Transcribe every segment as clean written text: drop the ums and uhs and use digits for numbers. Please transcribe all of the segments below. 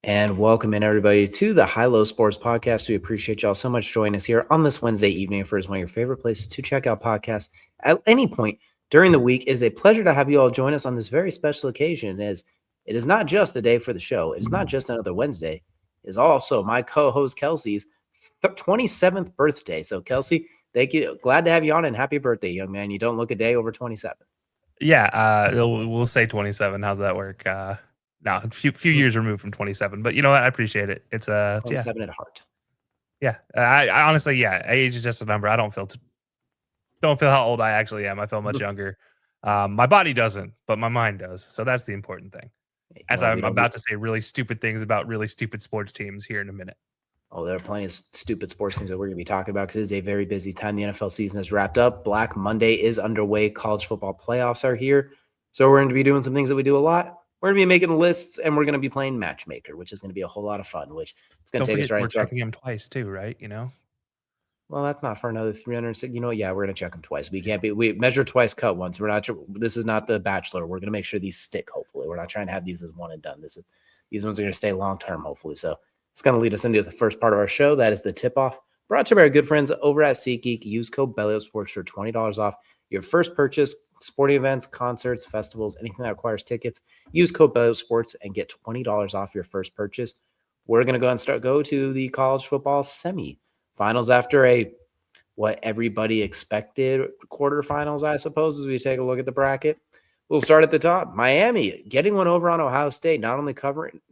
And welcome in everybody to the High Low Sports Podcast. We appreciate y'all so much joining us here on this Wednesday evening for one of your favorite places to check out podcasts at any point during the week. It is a pleasure to have you all join us on this very special occasion, as it is not just a day for the show. It is not just another Wednesday. It is also my co-host Kelsey's 27th birthday. So Kelsey, thank you. Glad to have you on, and happy birthday, young man. You don't look a day over 27. Yeah, we'll say 27. How's that work? No, a few years removed from 27, but you know what? I appreciate it. Yeah, 27 at heart. yeah. I honestly, yeah, age is just a number. I don't feel how old I actually am. I feel much younger. My body doesn't, but my mind does. So that's the important thing. As Well, we I'm don't. about to say really stupid things about really stupid sports teams here in a minute. Oh, there are plenty of stupid sports teams that we're going to be talking about because it is a very busy time. The NFL season is wrapped up. Black Monday is underway. College football playoffs are here. So we're going to be doing some things that we do a lot. We're going to be making lists, and we're going to be playing Matchmaker, which is going to be a whole lot of fun, which it's going Don't to take us forget right we're into our. checking him twice too, right? Well, that's not for another 306. You know what? Yeah, we're going to check them twice. We measure twice, cut once. We're not. This is not the Bachelor. We're going to make sure these stick, hopefully. We're not trying to have these as one and done. These ones are going to stay long term, hopefully. So it's going to lead us into the first part of our show. That is the tip off. Brought to you by our good friends over at SeatGeek. Use code BellyUpSports for $20 off your first purchase. Sporting events, concerts, festivals, anything that requires tickets. Use code BellyUpSports and get $20 off your first purchase. We're going to go to the college football semi-finals after what everybody expected quarterfinals, I suppose, as we take a look at the bracket. We'll start at the top. Miami getting one over on Ohio State, not only covering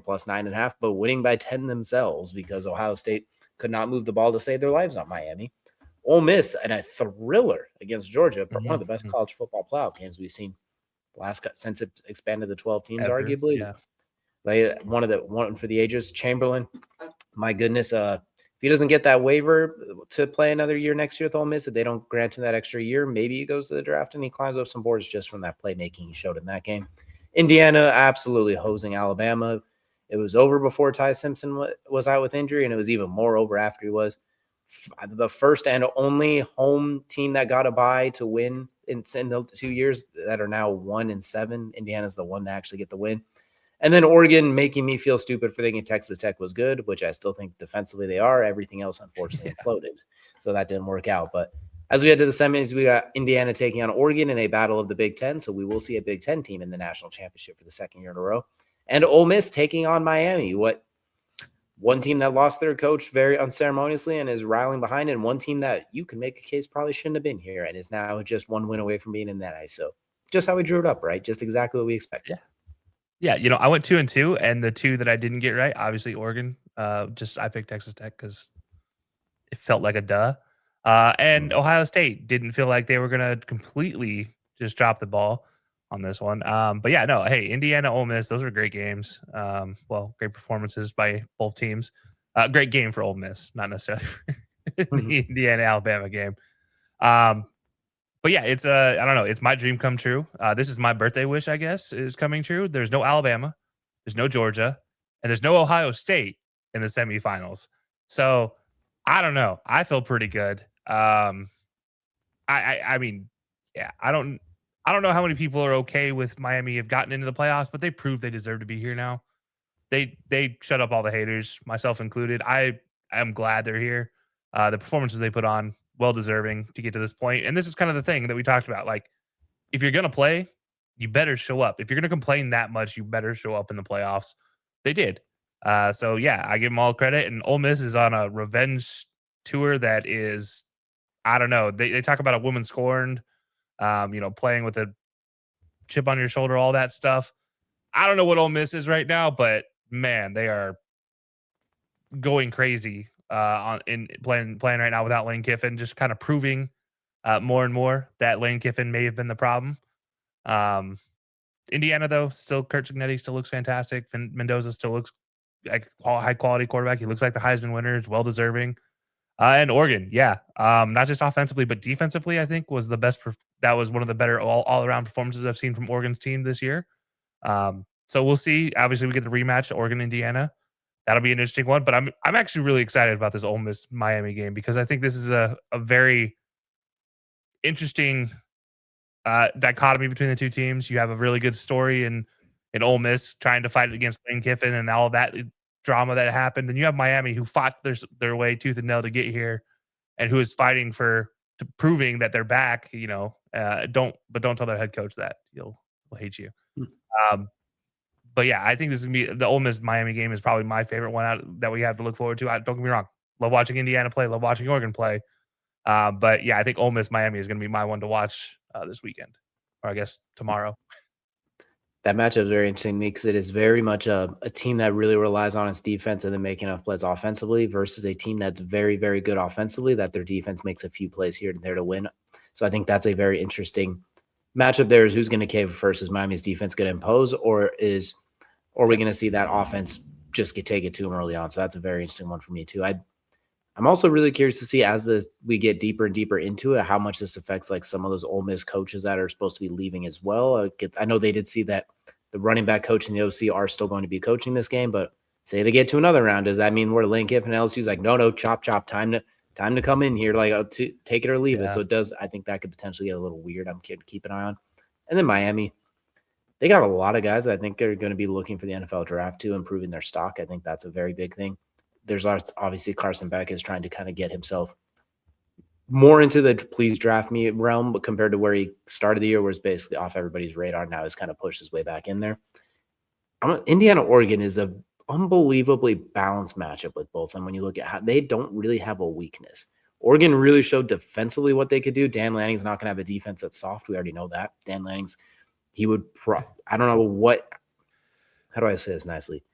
plus 9.5, but winning by 10 themselves because Ohio State could not move the ball to save their lives on Miami. Ole Miss and a thriller against Georgia, one of the best college football playoff games we've seen since it expanded to 12 teams, Ever. arguably. Yeah. One for the ages. Chamberlain, my goodness, if he doesn't get that waiver to play another year next year with Ole Miss, if they don't grant him that extra year, maybe he goes to the draft and he climbs up some boards just from that playmaking he showed in that game. Indiana absolutely hosing Alabama. It was over before Ty Simpson was out with injury, and it was even more over after he was. The first and only home team that got a bye to win in the 2 years that are now 1-7. Indiana's the one to actually get the win. And then Oregon making me feel stupid for thinking Texas Tech was good, which I still think defensively they are. Everything else, unfortunately, imploded. So that didn't work out. But as we head to the semis, we got Indiana taking on Oregon in a battle of the Big Ten. So we will see a Big Ten team in the national championship for the second year in a row. And Ole Miss taking on Miami. One team that lost their coach very unceremoniously and is riling behind, and one team that you can make a case probably shouldn't have been here and is now just one win away from being in that ice. So just how we drew it up, right? Just exactly what we expected. Yeah, I went 2-2, and the two that I didn't get right, obviously Oregon. I picked Texas Tech because it felt like a duh. And Ohio State didn't feel like they were gonna completely just drop the ball on this one. But yeah, no, hey, Indiana, Ole Miss, those are great games. Great performances by both teams. Great game for Ole Miss, not necessarily for the Indiana Alabama game. But yeah, it's I don't know, it's my dream come true. This is my birthday wish, I guess, is coming true. There's no Alabama, there's no Georgia, and there's no Ohio State in the semifinals. So I don't know. I feel pretty good. I mean, yeah, I don't know how many people are okay with Miami have gotten into the playoffs, but they proved they deserve to be here now. They shut up all the haters, myself included. I am glad they're here. The performances they put on, well deserving to get to this point. And this is kind of the thing that we talked about. Like, if you're gonna play, you better show up. If you're gonna complain that much, you better show up in the playoffs. They did. So yeah, I give them all credit. And Ole Miss is on a revenge tour that is, I don't know. They talk about a woman scorned, playing with a chip on your shoulder, all that stuff. I don't know what Ole Miss is right now, but man, they are going crazy on in playing right now without Lane Kiffin, just kind of proving more and more that Lane Kiffin may have been the problem. Um, Indiana though, still Kurt Cignetti still looks fantastic. Mendoza still looks like a high quality quarterback. He looks like the Heisman winner. It's well deserving. And Oregon, yeah, not just offensively but defensively, I think was the best. That was one of the better all around performances I've seen from Oregon's team this year. So we'll see. Obviously, we get the rematch, Oregon, Indiana. That'll be an interesting one. But I'm actually really excited about this Ole Miss Miami game because I think this is a very interesting dichotomy between the two teams. You have a really good story in and Ole Miss trying to fight against Lane Kiffin and all that drama that happened. And you have Miami who fought their way tooth and nail to get here and who is fighting to proving that they're back, don't tell their head coach that. He'll hate you. Um, but yeah, I think this is gonna be the Ole Miss Miami game is probably my favorite one out that we have to look forward to. Don't get me wrong, love watching Indiana play, love watching Oregon play. But yeah, I think Ole Miss Miami is going to be my one to watch this weekend, or I guess tomorrow. That matchup is very interesting to me because it is very much a team that really relies on its defense and then making enough plays offensively versus a team that's very, very good offensively that their defense makes a few plays here and there to win. So I think that's a very interesting matchup there is who's going to cave first. Is Miami's defense going to impose or are we going to see that offense just take it to them early on? So that's a very interesting one for me too. I'm also really curious to see as we get deeper and deeper into it, how much this affects like some of those Ole Miss coaches that are supposed to be leaving as well. I know they did see that the running back coach and the OC are still going to be coaching this game, but say they get to another round, does that mean where Lane Kiffin and LSU's like, no, chop, time to come in here, like to take it or leave it. So it does. I think that could potentially get a little weird. I'm keep an eye on. And then Miami, they got a lot of guys that I think are going to be looking for the NFL draft too, improving their stock. I think that's a very big thing. There's obviously Carson Beck is trying to kind of get himself more into the please draft me realm, but compared to where he started the year, where it's basically off everybody's radar. Now he's kind of pushed his way back in there. Indiana, Oregon is a unbelievably balanced matchup with both. And when you look at how they don't really have a weakness, Oregon really showed defensively what they could do. Dan Lanning's not going to have a defense that's soft. We already know that. Dan Lanning's, I don't know how do I say this nicely?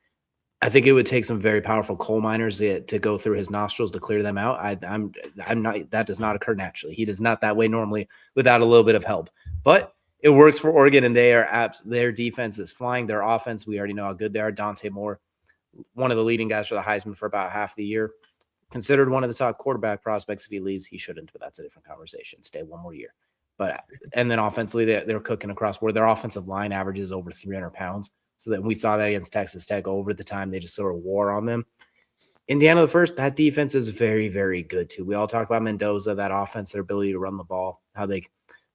I think it would take some very powerful coal miners to go through his nostrils to clear them out. I'm not. That does not occur naturally. He does not that way normally without a little bit of help. But it works for Oregon, and their defense is flying. Their offense, we already know how good they are. Dante Moore, one of the leading guys for the Heisman for about half the year, considered one of the top quarterback prospects. If he leaves, he shouldn't, but that's a different conversation. Stay one more year. And then offensively, they're cooking across where their offensive line averages over 300 pounds. So that we saw that against Texas Tech over the time they just sort of wore on them. Indiana, the first, that defense is very, very good too. We all talk about Mendoza, that offense, their ability to run the ball,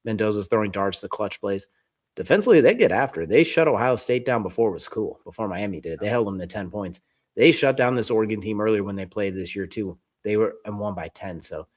Mendoza's throwing darts, the clutch plays. Defensively, they get after it. They shut Ohio State down before it was cool, before Miami did it. They held them to 10 points. They shut down this Oregon team earlier when they played this year too. They were and won by 10. So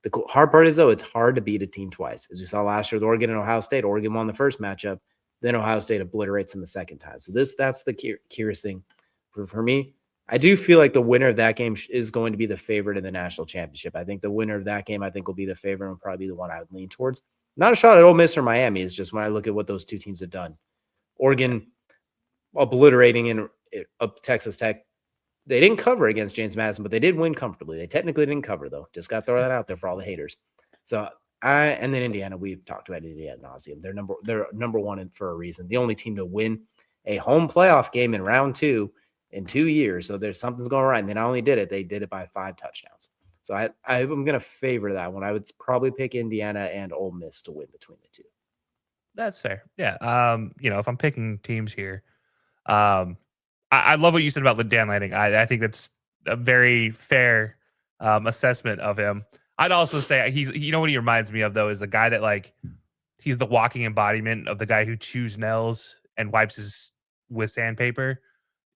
the hard part is, though, it's hard to beat a team twice. As we saw last year with Oregon and Ohio State, Oregon won the first matchup. Then Ohio State obliterates them the second time. So that's the curious thing for me. I do feel like the winner of that game is going to be the favorite in the national championship. I think the winner of that game, will be the favorite and probably be the one I would lean towards. Not a shot at Ole Miss or Miami. It's just when I look at what those two teams have done. Oregon obliterating in Texas Tech. They didn't cover against James Madison, but they did win comfortably. They technically didn't cover, though. Just got to throw that out there for all the haters. So and then Indiana, we've talked about Indiana ad nauseum. They're number one for a reason. The only team to win a home playoff game in round 2 in 2 years. So there's something's going right. And they not only did it, they did it by 5 touchdowns. So I'm going to favor that one. I would probably pick Indiana and Ole Miss to win between the two. That's fair. Yeah. If I'm picking teams here, I love what you said about Dan Lanning. I think that's a very fair assessment of him. I'd also say what he reminds me of though is the guy that he's the walking embodiment of the guy who chews nails and wipes his with sandpaper.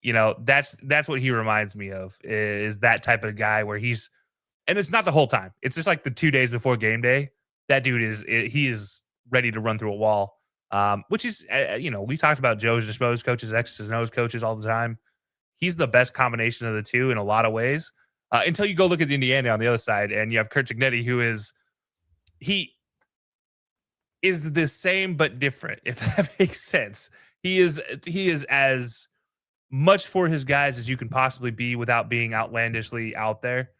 That's what he reminds me of, is that type of guy where and it's not the whole time. It's just like the 2 days before game day. That dude is ready to run through a wall. Which is, we talked about Joe's Disposed coaches, X's and O's coaches all the time. He's the best combination of the two in a lot of ways. Until you go look at Indiana on the other side, and you have Kurt Cignetti, who is the same but different, if that makes sense. He is as much for his guys as you can possibly be without being outlandishly out there.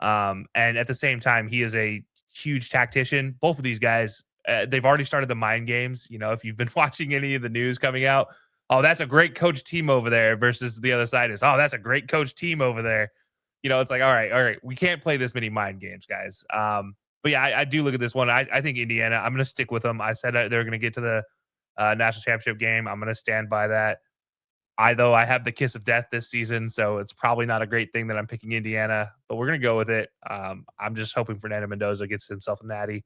And at the same time, he is a huge tactician. Both of these guys, they've already started the mind games. If you've been watching any of the news coming out, oh, that's a great coach team over there, versus the other side is, oh, that's a great coach team over there. It's like, all right, we can't play this many mind games, guys. But yeah, I do look at this one. I think Indiana, I'm going to stick with them. I said that they're going to get to the national championship game. I'm going to stand by that. I have the kiss of death this season, so it's probably not a great thing that I'm picking Indiana, but we're going to go with it. I'm just hoping Fernando Mendoza gets himself a natty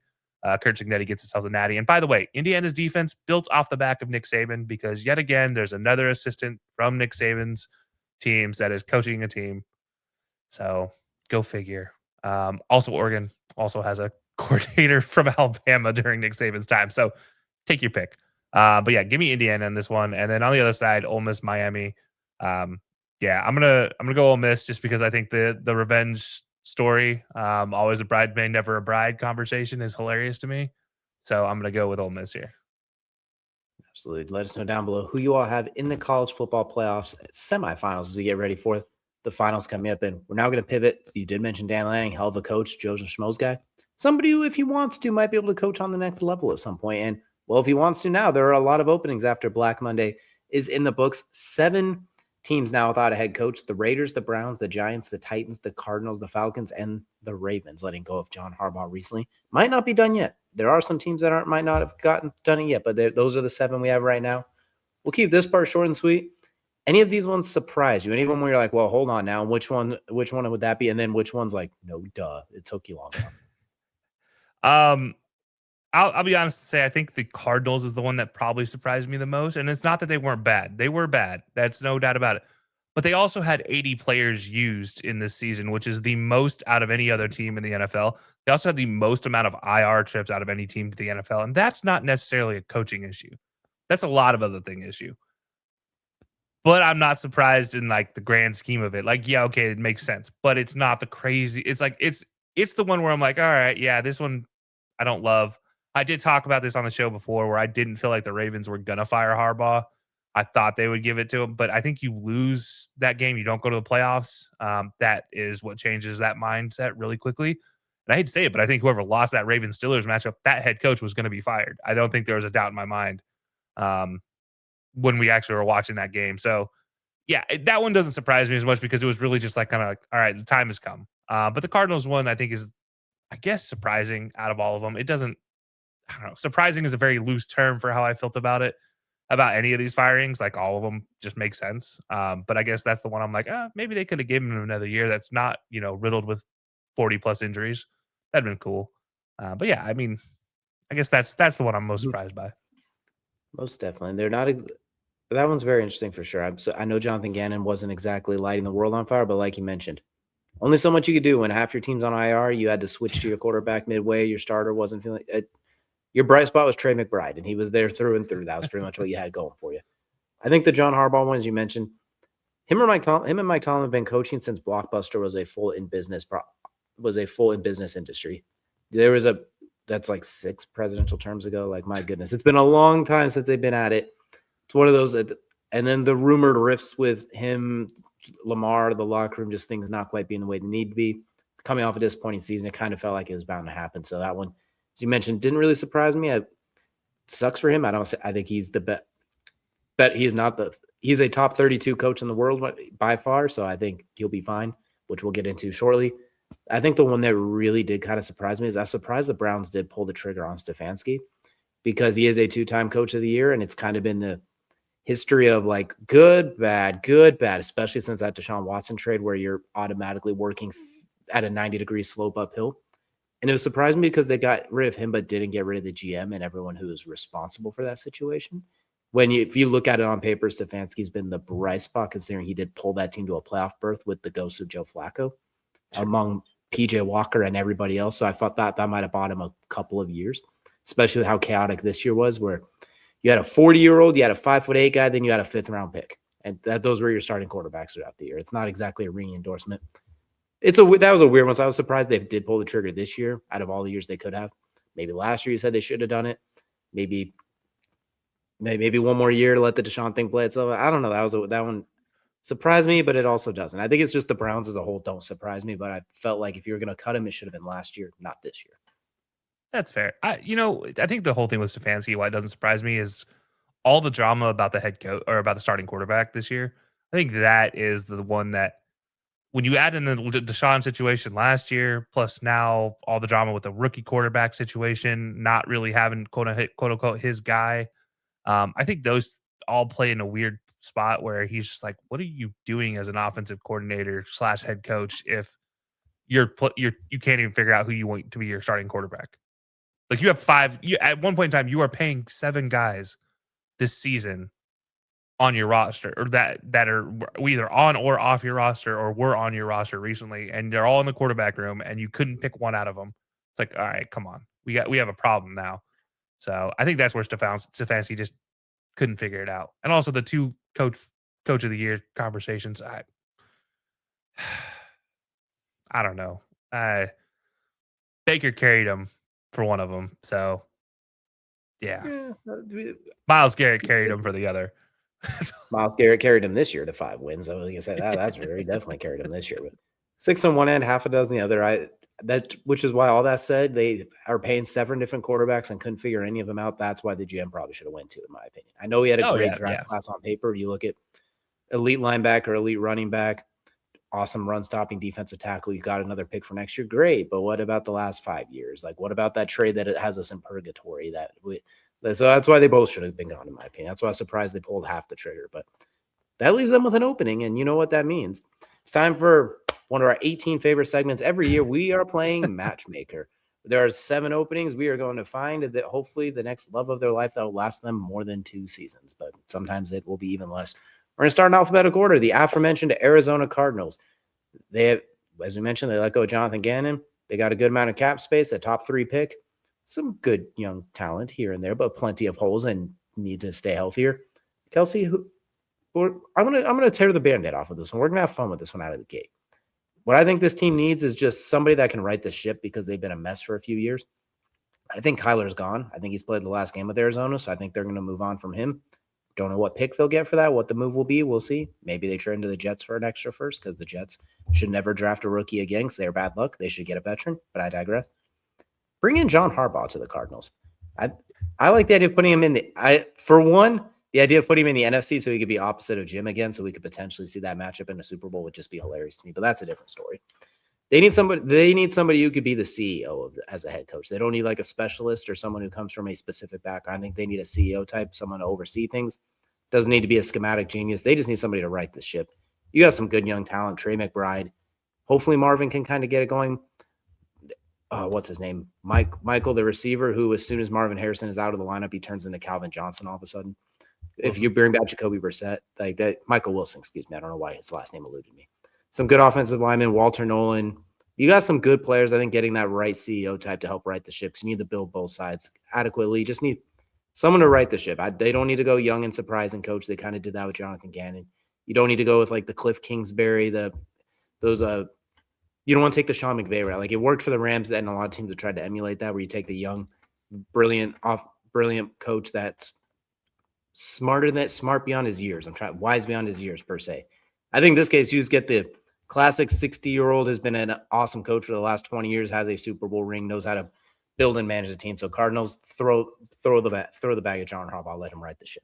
Kurt Cignetti gets himself a natty. And by the way, Indiana's defense built off the back of Nick Saban because yet again, there's another assistant from Nick Saban's teams that is coaching a team. So go figure. Also, Oregon also has a coordinator from Alabama during Nick Saban's time. So take your pick. But yeah, give me Indiana in this one, and then on the other side, Ole Miss, Miami. Yeah, I'm gonna go Ole Miss just because I think the revenge story, always a bridesmaid, never a bride conversation is hilarious to me. So I'm gonna go with Ole Miss here. Absolutely. Let us know down below who you all have in the college football playoffs semifinals as we get ready for the finals coming up. And we're now going to pivot. You did mention Dan Lanning, hell of a coach, Joe's and Schmo's guy. Somebody who, if he wants to, might be able to coach on the next level at some point. And well, if he wants to now, there are a lot of openings after Black Monday is in the books. 7 teams now without a head coach: the Raiders, the Browns, the Giants, the Titans, the Cardinals, the Falcons, and the Ravens. Letting go of John Harbaugh recently. Might not be done yet. There are some teams that might not have gotten done it yet, but those are the 7 we have right now. We'll keep this part short and sweet. Any of these ones surprise you? Any of them where you're like, well, hold on now, which one would that be? And then which one's like, no, duh, it took you long enough. I'll be honest and say I think the Cardinals is the one that probably surprised me the most. And it's not that they weren't bad. They were bad. That's no doubt about it. But they also had 80 players used in this season, which is the most out of any other team in the NFL. They also had the most amount of IR trips out of any team to the NFL. And that's not necessarily a coaching issue. That's a lot of other thing issue. But I'm not surprised in like the grand scheme of it. Like, yeah, okay, it makes sense. But it's not the crazy. It's like it's the one where I'm like, all right, yeah, this one I don't love. I did talk about this on the show before where I didn't feel like the Ravens were gonna fire Harbaugh. I thought they would give it to him, but I think you lose that game, you don't go to the playoffs. That is what changes that mindset really quickly. And I hate to say it, but I think whoever lost that Ravens Steelers matchup, that head coach was going to be fired. I don't think there was a doubt in my mind when we actually were watching that game. So yeah, that one doesn't surprise me as much because it was really just like kind of like, all right, the time has come. But the Cardinals one, I think, is, I guess, surprising out of all of them. It doesn't, I don't know, surprising is a very loose term for how I felt about it, about any of these firings. Like all of them just make sense. But I guess that's the one I'm like, maybe they could have given him another year that's not, riddled with 40 plus injuries. That'd been cool. But yeah, I mean, I guess that's the one I'm most surprised by. Most definitely. They're not. That one's very interesting for sure. I know Jonathan Gannon wasn't exactly lighting the world on fire, but like you mentioned, only so much you could do when half your team's on IR. You had to switch to your quarterback midway. Your starter wasn't feeling it. Your bright spot was Trey McBride, and he was there through and through. That was pretty much what you had going for you. I think the John Harbaugh one, as you mentioned, him and Mike Tomlin have been coaching since Blockbuster was a full in business industry. That's like 6 presidential terms ago. Like, my goodness, it's been a long time since they've been at it. It's one of those and then the rumored rifts with him, Lamar, the locker room, just things not quite being the way they need to be. Coming off a disappointing season, it kind of felt like it was bound to happen. So that one, as you mentioned, didn't really surprise me. It sucks for him. I think he's the best. But he's a top 32 coach in the world by far. So I think he'll be fine, which we'll get into shortly. I think the one that really did kind of surprise me is I was surprised the Browns did pull the trigger on Stefanski because he is a 2-time coach of the year. And it's kind of been the history of like good, bad, especially since that Deshaun Watson trade where you're automatically working at a 90-degree slope uphill. And it was surprising me because they got rid of him, but didn't get rid of the GM and everyone who was responsible for that situation. If you look at it on paper, Stefanski's been the bright spot considering he did pull that team to a playoff berth with the ghost of Joe Flacco among PJ Walker and everybody else. So I thought that might have bought him a couple of years, especially with how chaotic this year was, where you had a 40-year-old, you had a 5'8" guy, then you had a 5th-round pick. And those were your starting quarterbacks throughout the year. It's not exactly a ringing endorsement. That was a weird one. So I was surprised they did pull the trigger this year out of all the years they could have. Maybe last year you said they should have done it. Maybe one more year to let the Deshaun thing play itself. I don't know. That one surprised me, but it also doesn't. I think it's just the Browns as a whole don't surprise me, but I felt like if you were going to cut him, it should have been last year, not this year. That's fair. I think the whole thing with Stefanski, why it doesn't surprise me, is all the drama about the head coach or about the starting quarterback this year. I think that is the one that, when you add in the Deshaun situation last year, plus now all the drama with the rookie quarterback situation, not really having quote unquote his guy, I think those all play in a weird spot where he's just like, what are you doing as an offensive coordinator / head coach if you can't even figure out who you want to be your starting quarterback? Like you have 5. At one point in time, you are paying 7 guys this season on your roster, or that are either on or off your roster, or were on your roster recently, and they're all in the quarterback room, and you couldn't pick one out of them. It's like, all right, come on, we have a problem now. So I think that's where Stefanski just couldn't figure it out, and also the 2 coach of the year conversations. I don't know. Baker carried him for one of them, so yeah. Miles Garrett carried him for the other. Miles Garrett carried him this year to 5 wins. I was gonna say that's very definitely carried him this year. But 6 on one end, half a dozen the other. Which is why all that said, they are paying 7 different quarterbacks and couldn't figure any of them out. That's why the GM probably should have went to, in my opinion. I know he had a great draft class on paper. You look at elite linebacker, elite running back, awesome run stopping defensive tackle. You got another pick for next year. Great. But what about the last 5 years? Like, what about that trade that it has us in purgatory? So that's why they both should have been gone, in my opinion. That's why I was surprised they pulled half the trigger. But that leaves them with an opening, and you know what that means. It's time for one of our 18 favorite segments. Every year we are playing Matchmaker. There are 7 openings. We are going to find that hopefully the next love of their life that will last them more than 2 seasons, but sometimes it will be even less. We're going to start in alphabetical order. The aforementioned Arizona Cardinals. They have, as we mentioned, they let go of Jonathan Gannon. They got a good amount of cap space, a top 3 pick. Some good young talent here and there, but plenty of holes and need to stay healthier. Kelsey, I'm gonna tear the Band-Aid off of this one. We're gonna have fun with this one out of the gate. What I think this team needs is just somebody that can right the ship because they've been a mess for a few years. I think Kyler's gone. I think he's played the last game with Arizona, so I think they're going to move on from him. Don't know what pick they'll get for that, what the move will be. We'll see. Maybe they trade into the Jets for an extra first because the Jets should never draft a rookie again because they're bad luck. They should get a veteran, but I digress. Bring in John Harbaugh to the Cardinals. I like the idea of putting him in the idea of putting him in the NFC so he could be opposite of Jim again, so we could potentially see that matchup in a Super Bowl would just be hilarious to me. But that's a different story. They need somebody who could be the CEO as a head coach. They don't need like a specialist or someone who comes from a specific background. I think they need a CEO type, someone to oversee things. Doesn't need to be a schematic genius. They just need somebody to right the ship. You got some good young talent, Trey McBride. Hopefully Marvin can kind of get it going. What's his name? Michael, the receiver, who as soon as Marvin Harrison is out of the lineup, he turns into Calvin Johnson all of a sudden. If you bring back Jacoby Brissett, like that, Michael Wilson, excuse me. I don't know why his last name eluded me. Some good offensive linemen, Walter Nolan. You got some good players. I think getting that right CEO type to help right the ship, because you need to build both sides adequately. You just need someone to right the ship. They don't need to go young and surprising coach. They kind of did that with Jonathan Gannon. You don't need to go with like the Cliff Kingsbury, you don't want to take the Sean McVay route. Like it worked for the Rams, and a lot of teams have tried to emulate that, where you take the young, brilliant coach that's smart beyond his years. Wise beyond his years per se. I think in this case, you just get the classic 60-year-old, has been an awesome coach for the last 20 years, has a Super Bowl ring, knows how to build and manage the team. So Cardinals throw the bag at John Harbaugh, let him right the ship.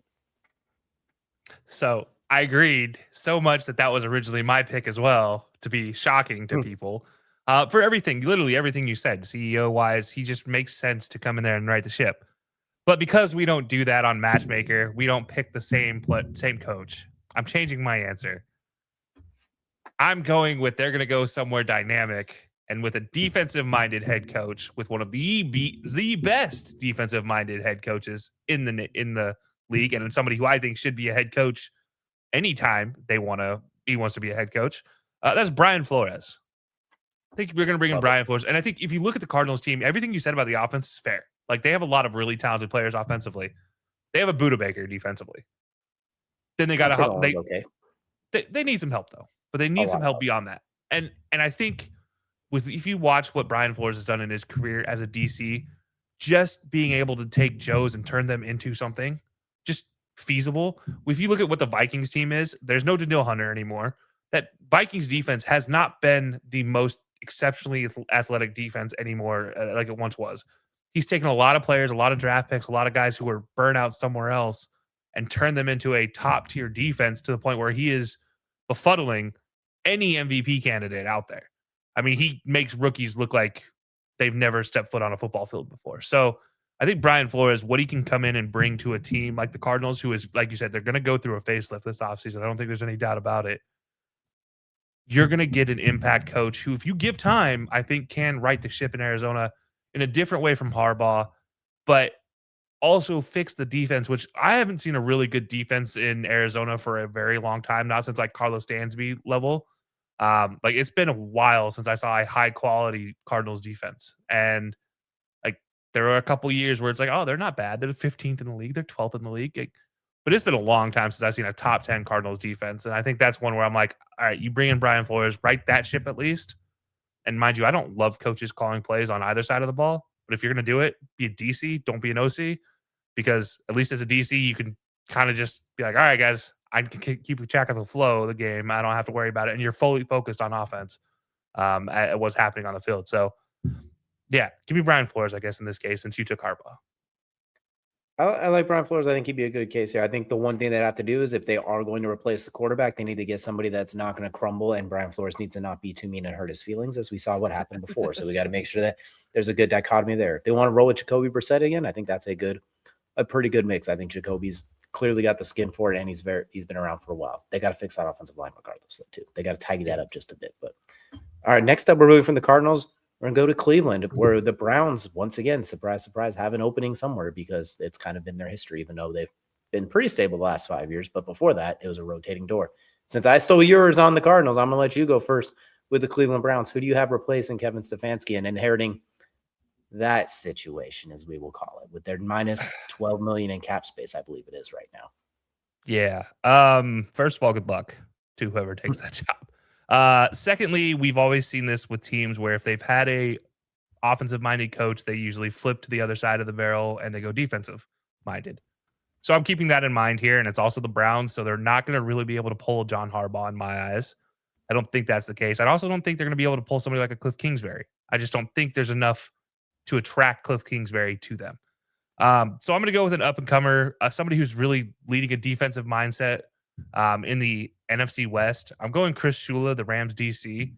So I agreed so much that was originally my pick as well, to be shocking to people. For everything, literally everything you said, CEO-wise, he just makes sense to come in there and right the ship. But because we don't do that on Matchmaker, we don't pick the same coach. I'm changing my answer. I'm going with they're going to go somewhere dynamic and with a defensive-minded head coach, with one of the best defensive-minded head coaches in the league, and somebody who I think should be a head coach anytime he wants to be a head coach. That's Brian Flores. I think we're going to bring in Brian Flores. And I think if you look at the Cardinals team, everything you said about the offense is fair. Like, they have a lot of really talented players offensively. They have a Buda Baker defensively. Then they got they need some help though. But they need some help beyond that. And I think if you watch what Brian Flores has done in his career as a DC, just being able to take Joes and turn them into something just feasible. If you look at what the Vikings team is, there's no Daniil Hunter anymore. That Vikings defense has not been the most exceptionally athletic defense anymore like it once was. He's taken a lot of players, a lot of draft picks, a lot of guys who were burnt out somewhere else and turned them into a top-tier defense to the point where he is befuddling any MVP candidate out there. I mean, he makes rookies look like they've never stepped foot on a football field before. So I think Brian Flores, what he can come in and bring to a team like the Cardinals, who is, like you said, they're going to go through a facelift this offseason. I don't think there's any doubt about it. You're going to get an impact coach who, if you give time, I think can right the ship in Arizona in a different way from Harbaugh, but also fix the defense, which I haven't seen a really good defense in Arizona for a very long time, not since like Carlos Dansby level. Like it's been a while since I saw a high quality Cardinals defense. And like there were a couple years where it's like, oh, they're not bad. They're 15th in the league, they're 12th in the league. Like, but it's been a long time since I've seen a top 10 Cardinals defense. And I think that's one where I'm like, all right, you bring in Brian Flores, right that ship at least. And mind you, I don't love coaches calling plays on either side of the ball. But if you're going to do it, be a DC, don't be an OC, because at least as a DC, you can kind of just be like, all right, guys, I can keep track of the flow of the game. I don't have to worry about it. And you're fully focused on offense at what's happening on the field. So, yeah, give me Brian Flores, I guess, in this case, since you took Harbaugh. I like Brian Flores. I think he'd be a good case here. I think the one thing they have to do is if they are going to replace the quarterback, they need to get somebody that's not going to crumble, and Brian Flores needs to not be too mean and hurt his feelings, as we saw what happened before. So we got to make sure that there's a good dichotomy there. If they want to roll with Jacoby Brissett again, I think that's a pretty good mix. I think Jacoby's clearly got the skin for it, and he's been around for a while. They got to fix that offensive line regardless, though, too. They got to tidy that up just a bit. But all right, next up, we're moving from the Cardinals. We're going to go to Cleveland, where the Browns, once again, surprise, surprise, have an opening somewhere because it's kind of been their history, even though they've been pretty stable the last 5 years. But before that, it was a rotating door. Since I stole yours on the Cardinals, I'm going to let you go first with the Cleveland Browns. Who do you have replacing Kevin Stefanski and inheriting that situation, as we will call it, with their minus 12 million in cap space? I believe it is right now. Yeah. First of all, good luck to whoever takes that job. Secondly, we've always seen this with teams where if they've had a offensive minded coach, they usually flip to the other side of the barrel and they go defensive minded. So I'm keeping that in mind here. And it's also the Browns. So they're not going to really be able to pull John Harbaugh in my eyes. I don't think that's the case. I also don't think they're going to be able to pull somebody like a Cliff Kingsbury. I just don't think there's enough to attract Cliff Kingsbury to them. So I'm going to go with an up and comer, somebody who's really leading a defensive mindset in the NFC West. I'm going Chris Shula, the Rams DC.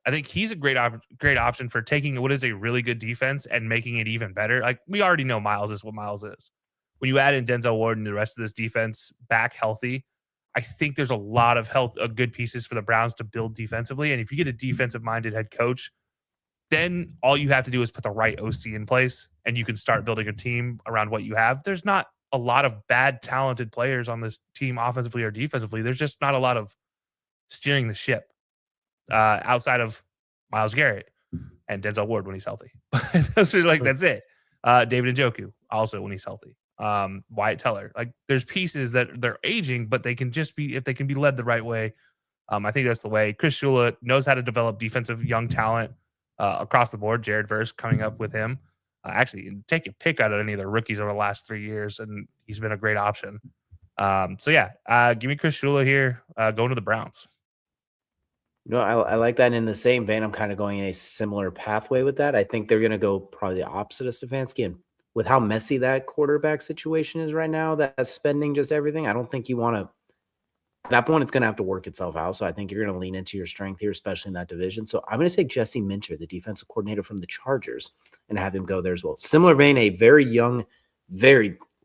I think he's a great option for taking what is a really good defense and making it even better. Like we already know Miles is what Miles is. When you add in Denzel Ward and the rest of this defense back healthy, I think there's a lot of good pieces for the Browns to build defensively. And if you get a defensive-minded head coach, then all you have to do is put the right OC in place and you can start building a team around what you have. There's not a lot of bad, talented players on this team offensively or defensively. There's just not a lot of steering the ship outside of Myles Garrett and Denzel Ward when he's healthy. Those are that's it. David Njoku also when he's healthy. Wyatt Teller. Like there's pieces that they're aging, but they can just be, if they can be led the right way. I think that's the way. Chris Shula knows how to develop defensive young talent across the board. Jared Verse coming up with him. Actually, take a pick out of any of the rookies over the last 3 years, and he's been a great option. Give me Chris Shula here, going to the Browns. No, I like that. In the same vein, I'm kind of going in a similar pathway with that. I think they're going to go probably the opposite of Stefanski. And with how messy that quarterback situation is right now, that's spending just everything, I don't think you want to – at that point, it's going to have to work itself out. So I think you're going to lean into your strength here, especially in that division. So I'm going to take Jesse Minter, the defensive coordinator from the Chargers, and have him go there as well. Similar vein, a very young,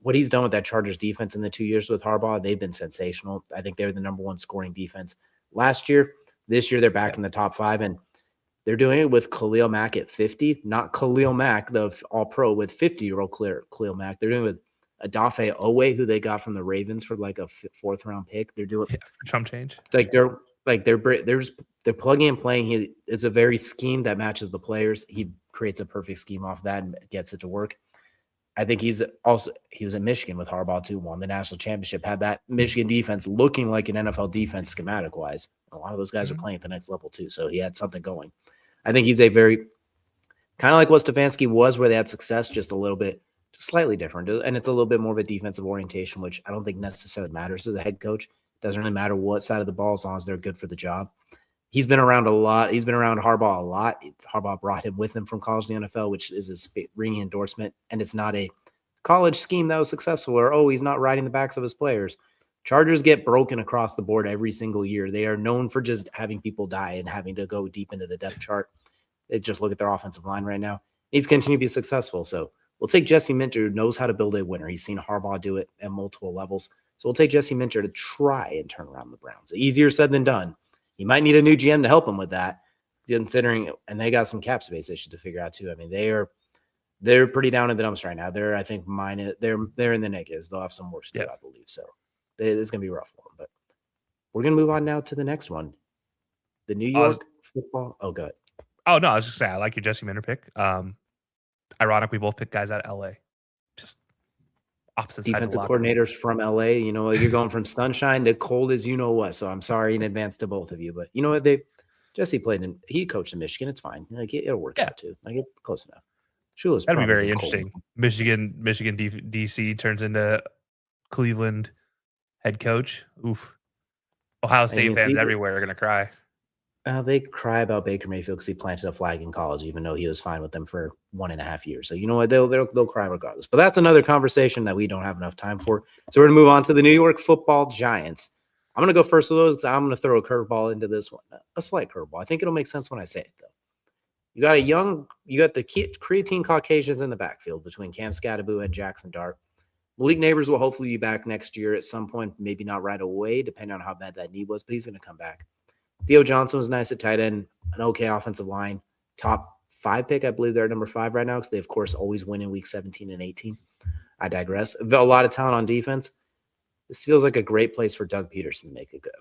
what he's done with that Chargers defense in the 2 years with Harbaugh, they've been sensational. I think they're the number one scoring defense last year. This year, they're back in the top 5, and they're doing it with Khalil Mack at 50, not Khalil Mack, the all-pro, with 50-year-old Khalil Mack. They're doing it with Odafe Owe, who they got from the Ravens for like a 4th-round pick. They're doing for chump change. They're plugging and playing. It's a very scheme that matches the players. He creates a perfect scheme off that and gets it to work. I think he was at Michigan with Harbaugh too, won the national championship, had that Michigan defense looking like an NFL defense schematic wise. A lot of those guys are playing at the next level too. So he had something going. I think he's a very kind of like what Stefanski was, where they had success, just a little bit, just slightly different. And it's a little bit more of a defensive orientation, which I don't think necessarily matters as a head coach. It doesn't really matter what side of the ball, as long as they're good for the job. He's been around a lot. He's been around Harbaugh a lot. Harbaugh brought him with him from college to the NFL, which is a ringing endorsement. And it's not a college scheme that was successful, or, he's not riding the backs of his players. Chargers get broken across the board every single year. They are known for just having people die and having to go deep into the depth chart. They just look at their offensive line right now. He's continued to be successful. So we'll take Jesse Minter, who knows how to build a winner. He's seen Harbaugh do it at multiple levels. So we'll take Jesse Minter to try and turn around the Browns. Easier said than done. He might need a new GM to help him with that, considering, and they got some cap space issues to figure out too. I mean, they are they're pretty down in the dumps right now. They're, I think, they're in the negatives. They'll have some work to do, Yeah. I believe. So it's going to be rough for them. But we're going to move on now to the next one. The New York football. Oh, good. Oh, no, I was just saying, I like your Jesse Minter pick. Ironic, we both picked guys out of LA. Just opposite sides of Defensive the locker room. coordinators from LA. You know, you're going from sunshine to cold as you know what. So I'm sorry in advance to both of you. But you know what? Jesse he coached in Michigan. It's fine. Like, it'll work out too. Like, it's close enough. Shula's That'd be very probably interesting. cold. Michigan DC turns into Cleveland head coach. Oof. Ohio State fans everywhere are going to cry. They cry about Baker Mayfield because he planted a flag in college, even though he was fine with them for 1.5 years. So you know what? They'll cry regardless. But that's another conversation that we don't have enough time for. So we're going to move on to the New York Football Giants. I'm going to go first of those because I'm going to throw a curveball into this one. A slight curveball. I think it'll make sense when I say it, though. You got the creatine Caucasians in the backfield between Cam Scatterbu and Jackson Dart. Malik Neighbors will hopefully be back next year at some point, maybe not right away, depending on how bad that knee was, but he's going to come back. Theo Johnson was nice at tight end, an okay offensive line, top 5 pick. I believe they're at number 5 right now because they, of course, always win in week 17 and 18. I digress. A lot of talent on defense. This feels like a great place for Doug Peterson to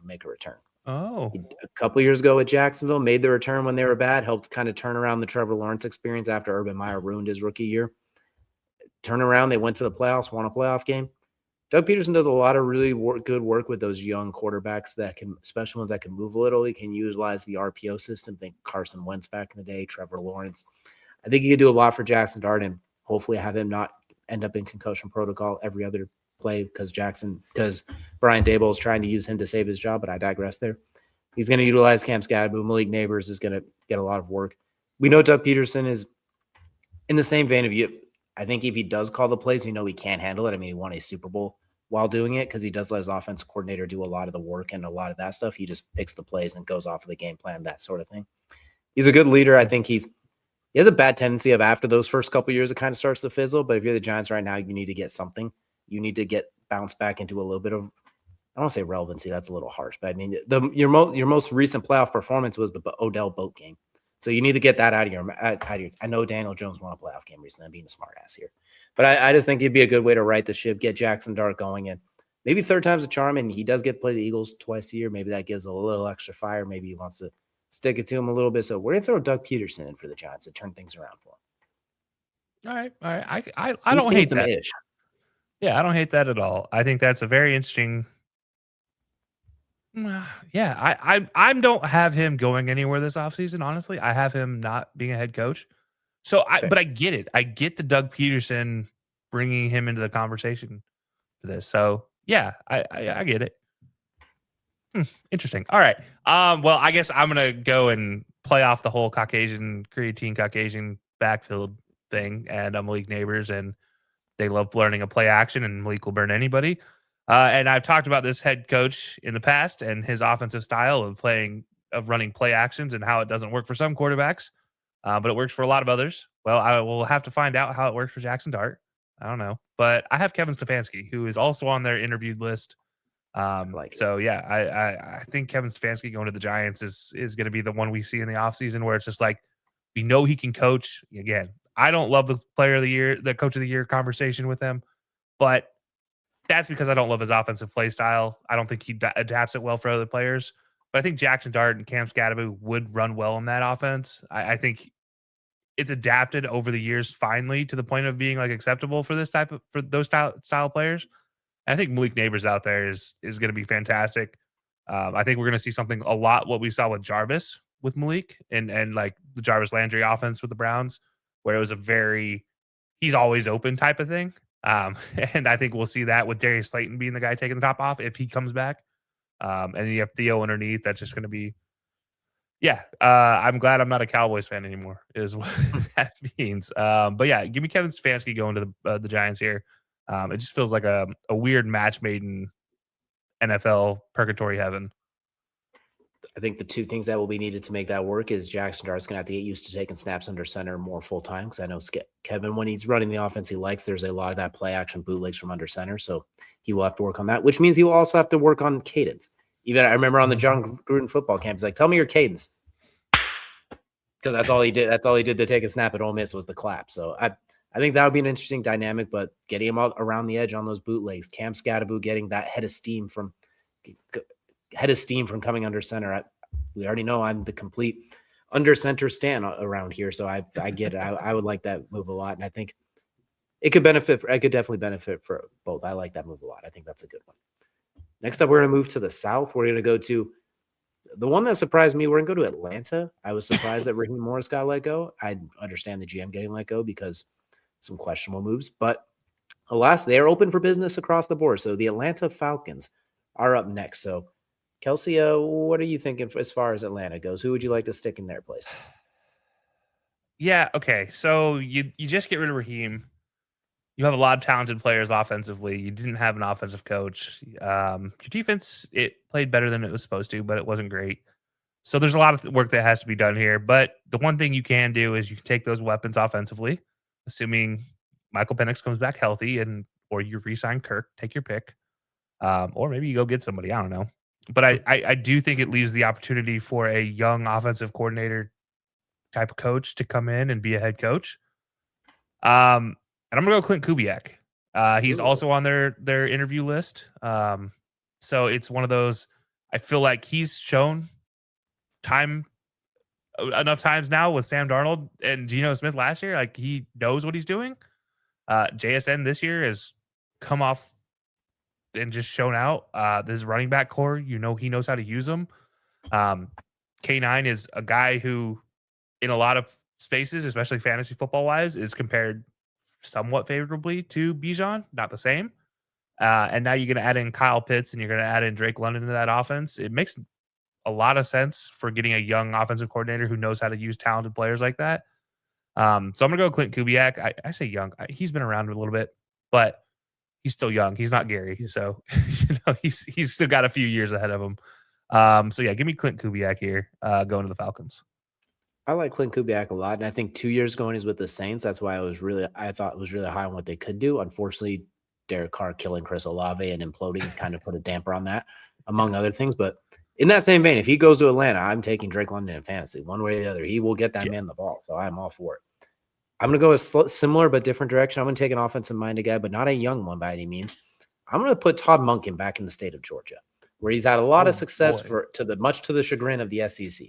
make a return. Oh. A couple years ago at Jacksonville, made the return when they were bad, helped kind of turn around the Trevor Lawrence experience after Urban Meyer ruined his rookie year. Turn around, they went to the playoffs, won a playoff game. Doug Peterson does a lot of really good work with those young quarterbacks especially ones that can move a little. He can utilize the RPO system. Think Carson Wentz back in the day, Trevor Lawrence. I think he could do a lot for Jackson Dart and hopefully have him not end up in concussion protocol every other play because Brian Daboll is trying to use him to save his job, but I digress there. He's going to utilize Cam Scatterbu. Malik Neighbors is going to get a lot of work. We know Doug Peterson is in the same vein of you. I think if he does call the plays, he can't handle it. I mean, he won a Super Bowl while doing it because he does let his offensive coordinator do a lot of the work and a lot of that stuff. He just picks the plays and goes off of the game plan, that sort of thing. He's a good leader. I think he has a bad tendency of after those first couple of years, it kind of starts to fizzle. But if you're the Giants right now, you need to get something. You need to get bounced back into a little bit of, I don't want to say relevancy. That's a little harsh, but I mean, your most recent playoff performance was the Odell Boat game. So you need to get that out of your. I know Daniel Jones won a playoff game recently. I'm being a smart ass here, but I just think it'd be a good way to right the ship, get Jackson Dart going, and maybe third time's a charm. And he does get to play the Eagles twice a year. Maybe that gives a little extra fire. Maybe he wants to stick it to him a little bit. So we're gonna throw Doug Peterson in for the Giants to turn things around for him. All right. I don't hate that. Ish. Yeah, I don't hate that at all. I think that's a very interesting. Yeah, I don't have him going anywhere this offseason, honestly. I have him not being a head coach. So but I get it. I get the Doug Peterson bringing him into the conversation for this. So yeah, I get it. Interesting. All right. Well, I guess I'm gonna go and play off the whole creatine Caucasian backfield thing and Malik Neighbors, and they love learning a play action, and Malik will burn anybody. And I've talked about this head coach in the past and his offensive style of running play actions and how it doesn't work for some quarterbacks, but it works for a lot of others. Well, I will have to find out how it works for Jackson Dart. I don't know, but I have Kevin Stefanski, who is also on their interviewed list. So yeah, I think Kevin Stefanski going to the Giants is going to be the one we see in the offseason where it's just like, we know he can coach. Again, I don't love the player of the year, the coach of the year conversation with him, but that's because I don't love his offensive play style. I don't think he adapts it well for other players. But I think Jackson Dart and Cam Scatterbu would run well in that offense. I think it's adapted over the years finally to the point of being like acceptable for those style players. And I think Malik Neighbors out there is going to be fantastic. I think we're going to see something a lot what we saw with Jarvis with Malik and like the Jarvis Landry offense with the Browns, where it was he's always open type of thing. And I think we'll see that with Darius Slayton being the guy taking the top off if he comes back. And you have Theo underneath. That's just going to be, I'm glad I'm not a Cowboys fan anymore is what that means. But yeah, give me Kevin Stefanski going to the Giants here. It just feels like a weird match made in NFL purgatory heaven. I think the two things that will be needed to make that work is Jackson Dart's going to have to get used to taking snaps under center more full time because I know Kevin, when he's running the offense he likes, there's a lot of that play action bootlegs from under center. So he will have to work on that, which means he will also have to work on cadence. Even I remember on the John Gruden football camp, he's like, tell me your cadence. Because that's all he did. That's all he did to take a snap at Ole Miss was the clap. So I I think that would be an interesting dynamic, but getting him out around the edge on those bootlegs, Cam Scatterbu getting that head of steam from coming under center. We already know I'm the complete under center stand around here, so I get it. I would like that move a lot, and I think it could benefit. I could definitely benefit for both. I like that move a lot. I think that's a good one. Next up, we're going to move to the South. We're going to go to the one that surprised me. We're going to go to Atlanta. I was surprised that Raheem Morris got let go. I understand the GM getting let go because some questionable moves, but alas, they are open for business across the board. So the Atlanta Falcons are up next. So Kelsey, what are you thinking as far as Atlanta goes? Who would you like to stick in their place? Yeah, okay. So you just get rid of Raheem. You have a lot of talented players offensively. You didn't have an offensive coach. Your defense, it played better than it was supposed to, but it wasn't great. So there's a lot of work that has to be done here. But the one thing you can do is you can take those weapons offensively, assuming Michael Penix comes back healthy, and or you re-sign Kirk, take your pick, or maybe you go get somebody. I don't know. But I do think it leaves the opportunity for a young offensive coordinator type of coach to come in and be a head coach. And I'm gonna go Clint Kubiak. He's Ooh. also on their interview list. So it's one of those. I feel like he's shown time enough times now with Sam Darnold and Geno Smith last year. Like he knows what he's doing. JSN this year has come off and just shown out. This running back core, he knows how to use them. K9 is a guy who, in a lot of spaces, especially fantasy football wise, is compared somewhat favorably to Bijan, not the same. And now you're going to add in Kyle Pitts and you're going to add in Drake London to that offense. It makes a lot of sense for getting a young offensive coordinator who knows how to use talented players like that. So I'm going to go Clint Kubiak. I say young. He's been around a little bit, but he's still young. He's not Gary. So, he's still got a few years ahead of him. So yeah, give me Clint Kubiak here, going to the Falcons. I like Clint Kubiak a lot, and I think 2 years ago when he's with the Saints, that's why I thought it was really high on what they could do. Unfortunately, Derek Carr killing Chris Olave and imploding kind of put a damper on that, among other things. But in that same vein, if he goes to Atlanta, I'm taking Drake London in fantasy, one way or the other. He will get that man the ball, so I'm all for it. I'm going to go a similar but different direction. I'm going to take an offensive-minded guy, but not a young one by any means. I'm going to put Todd Monken back in the state of Georgia, where he's had a lot of success much to the chagrin of the SEC.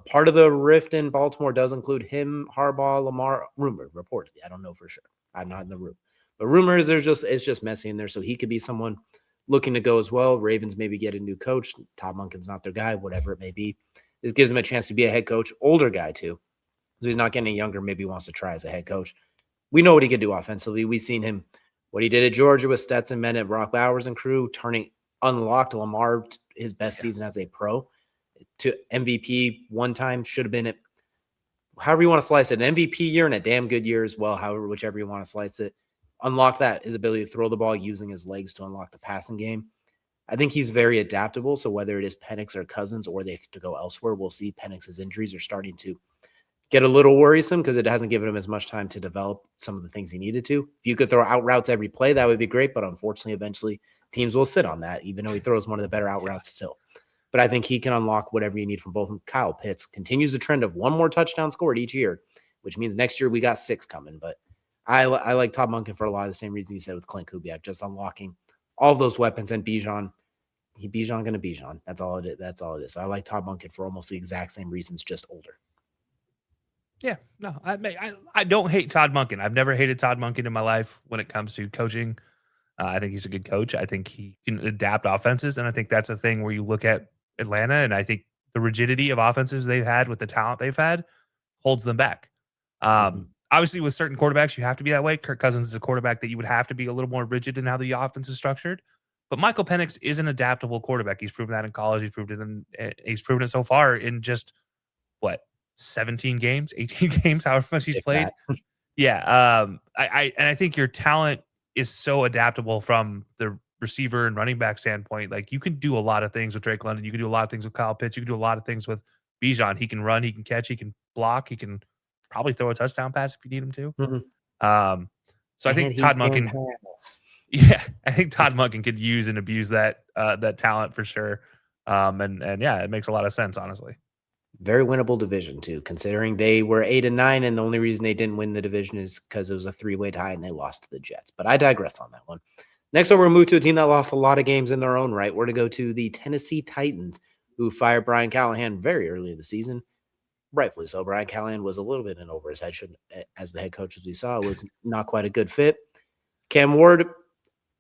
Part of the rift in Baltimore does include him, Harbaugh, Lamar, rumored, reportedly. I don't know for sure. I'm not in the room. But rumors, it's just messy in there. So he could be someone looking to go as well. Ravens maybe get a new coach. Todd Monken's not their guy, whatever it may be. This gives him a chance to be a head coach, older guy too. So he's not getting younger, maybe wants to try as a head coach. We know what he could do offensively. We've seen him, what he did at Georgia with Stetson Bennett, Brock Bowers and crew, unlocked Lamar his best season as a pro to MVP one time. Should have been it, however you want to slice it, an MVP year and a damn good year as well, whichever you want to slice it. Unlock that, his ability to throw the ball using his legs to unlock the passing game. I think he's very adaptable. So whether it is Penix or Cousins or they have to go elsewhere, we'll see. Penix's injuries are starting to get a little worrisome because it hasn't given him as much time to develop some of the things he needed to. If you could throw out routes every play, that would be great. But unfortunately, eventually teams will sit on that, even though he throws one of the better out routes still. But I think he can unlock whatever you need from both. Kyle Pitts continues the trend of one more touchdown scored each year, which means next year we got 6 coming. But I like Todd Monken for a lot of the same reasons you said with Clint Kubiak, just unlocking all of those weapons. And Bijan going to Bijan. That's all it is. That's all it is. So I like Todd Monken for almost the exact same reasons, just older. Yeah, no, I don't hate Todd Monken. I've never hated Todd Monken in my life when it comes to coaching. I think he's a good coach. I think he can adapt offenses, and I think that's a thing where you look at Atlanta, and I think the rigidity of offenses they've had with the talent they've had holds them back. Obviously, with certain quarterbacks, you have to be that way. Kirk Cousins is a quarterback that you would have to be a little more rigid in how the offense is structured. But Michael Penix is an adaptable quarterback. He's proven that in college. He's proven it so far in just what 17 games, 18 games, however much he's played. Yeah. I think your talent is so adaptable from the receiver and running back standpoint. Like you can do a lot of things with Drake London. You can do a lot of things with Kyle Pitts. You can do a lot of things with Bijan. He can run, he can catch, he can block, he can probably throw a touchdown pass if you need him to. So I think Todd Monken, I think Todd Monken could use and abuse that talent for sure. And yeah, it makes a lot of sense, honestly. Very winnable division too, considering they were 8-9, and the only reason they didn't win the division is because it was a 3-way tie and they lost to the Jets. But I digress on that one. Next up, we're move to a team that lost a lot of games in their own right. We're to go to the Tennessee Titans, who fired Brian Callahan very early in the season. Rightfully so. Brian Callahan was a little bit in over his head as the head coach, as we saw, was not quite a good fit. Cam Ward,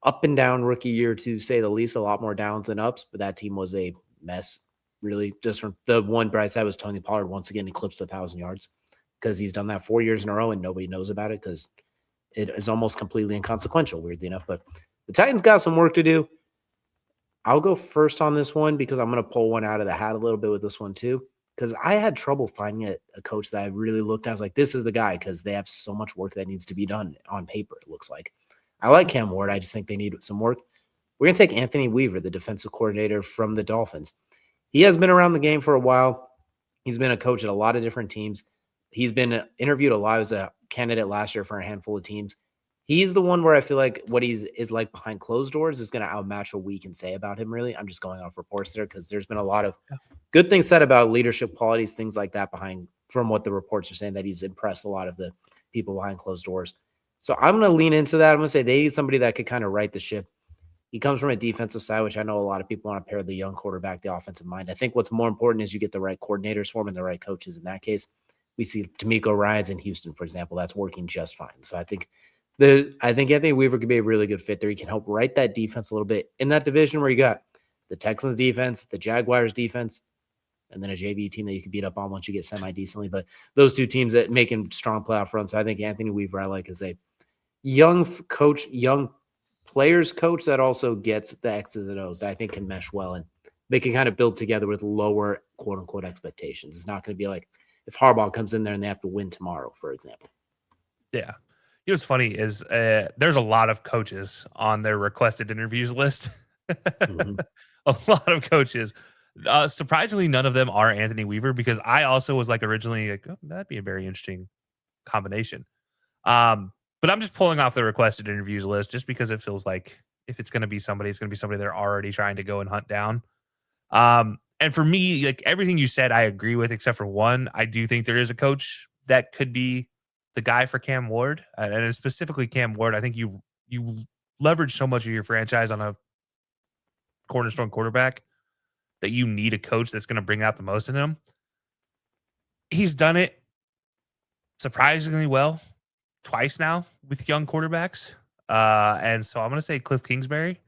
up and down rookie year to say the least, a lot more downs than ups, but that team was a mess. Really, just from the one bright side was Tony Pollard once again eclipsed 1,000 yards because he's done that 4 years in a row and nobody knows about it because it is almost completely inconsequential, weirdly enough. But the Titans got some work to do. I'll go first on this one because I'm going to pull one out of the hat a little bit with this one too. Because I had trouble finding a coach that I really looked at. I was like, this is the guy because they have so much work that needs to be done on paper, it looks like. I like Cam Ward. I just think they need some work. We're going to take Anthony Weaver, the defensive coordinator from the Dolphins. He has been around the game for a while. He's been a coach at a lot of different teams. He's been interviewed a lot as a candidate last year for a handful of teams. He's the one where I feel like what is like behind closed doors is going to outmatch what we can say about him, really. I'm just going off reports there because there's been a lot of good things said about leadership qualities, things like that from what the reports are saying, that he's impressed a lot of the people behind closed doors. So I'm going to lean into that. I'm going to say they need somebody that could kind of right the ship. He comes from a defensive side, which I know a lot of people want to pair the young quarterback, the offensive mind. I think what's more important is you get the right coordinators for him and the right coaches. In that case, we see D'Amico Ryans in Houston, for example. That's working just fine. So I think Anthony Weaver could be a really good fit there. He can help right that defense a little bit in that division where you got the Texans defense, the Jaguars defense, and then a JV team that you can beat up on once you get semi-decently. But those two teams that make him strong playoff runs. So I think Anthony Weaver I like as a young coach, young players coach that also gets the X's and O's that I think can mesh well and they can kind of build together with lower quote unquote expectations. It's not going to be like if Harbaugh comes in there and they have to win tomorrow, for example. Yeah. You know what's funny is there's a lot of coaches on their requested interviews list. Mm-hmm. A lot of coaches. Surprisingly, none of them are Anthony Weaver because I also was like originally like, oh, that'd be a very interesting combination. But I'm just pulling off the requested interviews list just because it feels like if it's going to be somebody, it's going to be somebody they're already trying to go and hunt down. And for me, like everything you said, I agree with, except for one. I do think there is a coach that could be the guy for Cam Ward, and specifically Cam Ward. I think you leverage so much of your franchise on a cornerstone quarterback that you need a coach that's going to bring out the most in him. He's done it surprisingly well twice now with young quarterbacks. And so I'm going to say Cliff Kingsbury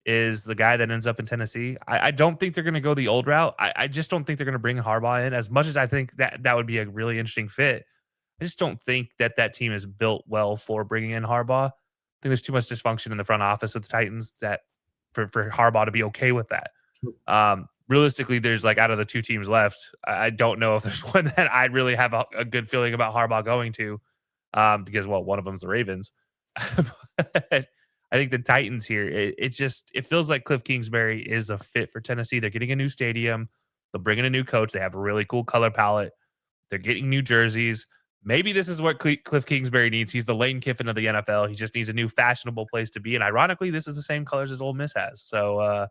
is the guy that ends up in Tennessee. I don't think they're going to go the old route. I just don't think they're going to bring Harbaugh in as much as I think that would be a really interesting fit. I just don't think that team is built well for bringing in Harbaugh. I think there's too much dysfunction in the front office with the Titans that for Harbaugh to be okay with that. Realistically, there's like out of the two teams left, I don't know if there's one that I'd really have a good feeling about Harbaugh going to because, well, one of them's the Ravens. But I think the Titans here, it feels like Cliff Kingsbury is a fit for Tennessee. They're getting a new stadium. They'll bring in a new coach. They have a really cool color palette. They're getting new jerseys. Maybe this is what Cliff Kingsbury needs. He's the Lane Kiffin of the NFL. He just needs a new fashionable place to be. And ironically, this is the same colors as Ole Miss has. So,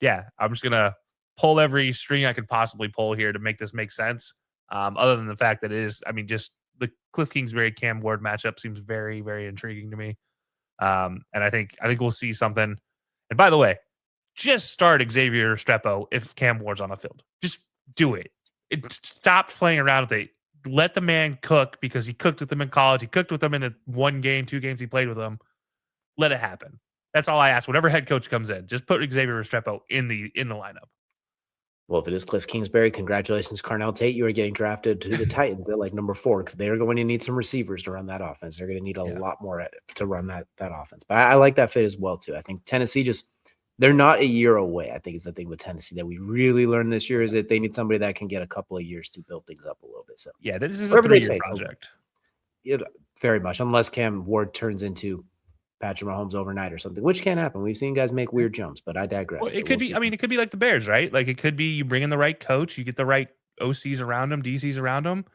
yeah, I'm just going to pull every string I could possibly pull here to make this make sense. Other than the fact that it is, I mean, just the Cliff Kingsbury Cam Ward matchup seems very, very intriguing to me. And I think we'll see something. And by the way, just start Xavier Restrepo if Cam Ward's on the field. Just do it. Stop playing around with it. Let the man cook because he cooked with them in college. He cooked with them in the 1 game, 2 games he played with them. Let it happen. That's all I ask. Whatever head coach comes in, just put Xavier Restrepo in the lineup. Well, if it is Cliff Kingsbury, congratulations, Carnell Tate. You are getting drafted to the Titans at like number 4 because they are going to need some receivers to run that offense. They're going to need a lot more to run that offense. But I like that fit as well, too. I think Tennessee they're not a year away, I think is the thing with Tennessee that we really learned this year is that they need somebody that can get a couple of years to build things up a little bit. So yeah, this is a 3-year project. Very much, unless Cam Ward turns into Patrick Mahomes overnight or something, which can happen. We've seen guys make weird jumps, but I digress. Well, it could be. I mean, it could be like the Bears, right? Like it could be you bring in the right coach, you get the right OCs around them, DCs around them,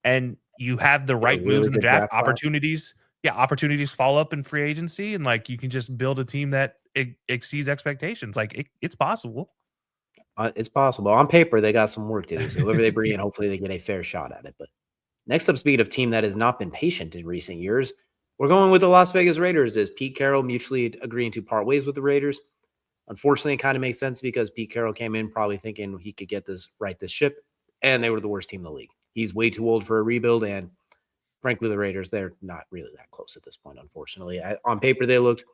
and you have the right moves in the draft. Opportunities, opportunities fall up in free agency, and like you can just build a team that exceeds expectations. Like it's possible. It's possible. On paper, they got some work to do. So whoever they bring in, hopefully they get a fair shot at it. But next up, speaking of team that has not been patient in recent years, we're going with the Las Vegas Raiders as Pete Carroll mutually agreeing to part ways with the Raiders. Unfortunately, it kind of makes sense because Pete Carroll came in probably thinking he could get this ship, and they were the worst team in the league. He's way too old for a rebuild, and frankly, the Raiders, they're not really that close at this point, unfortunately. On paper, they looked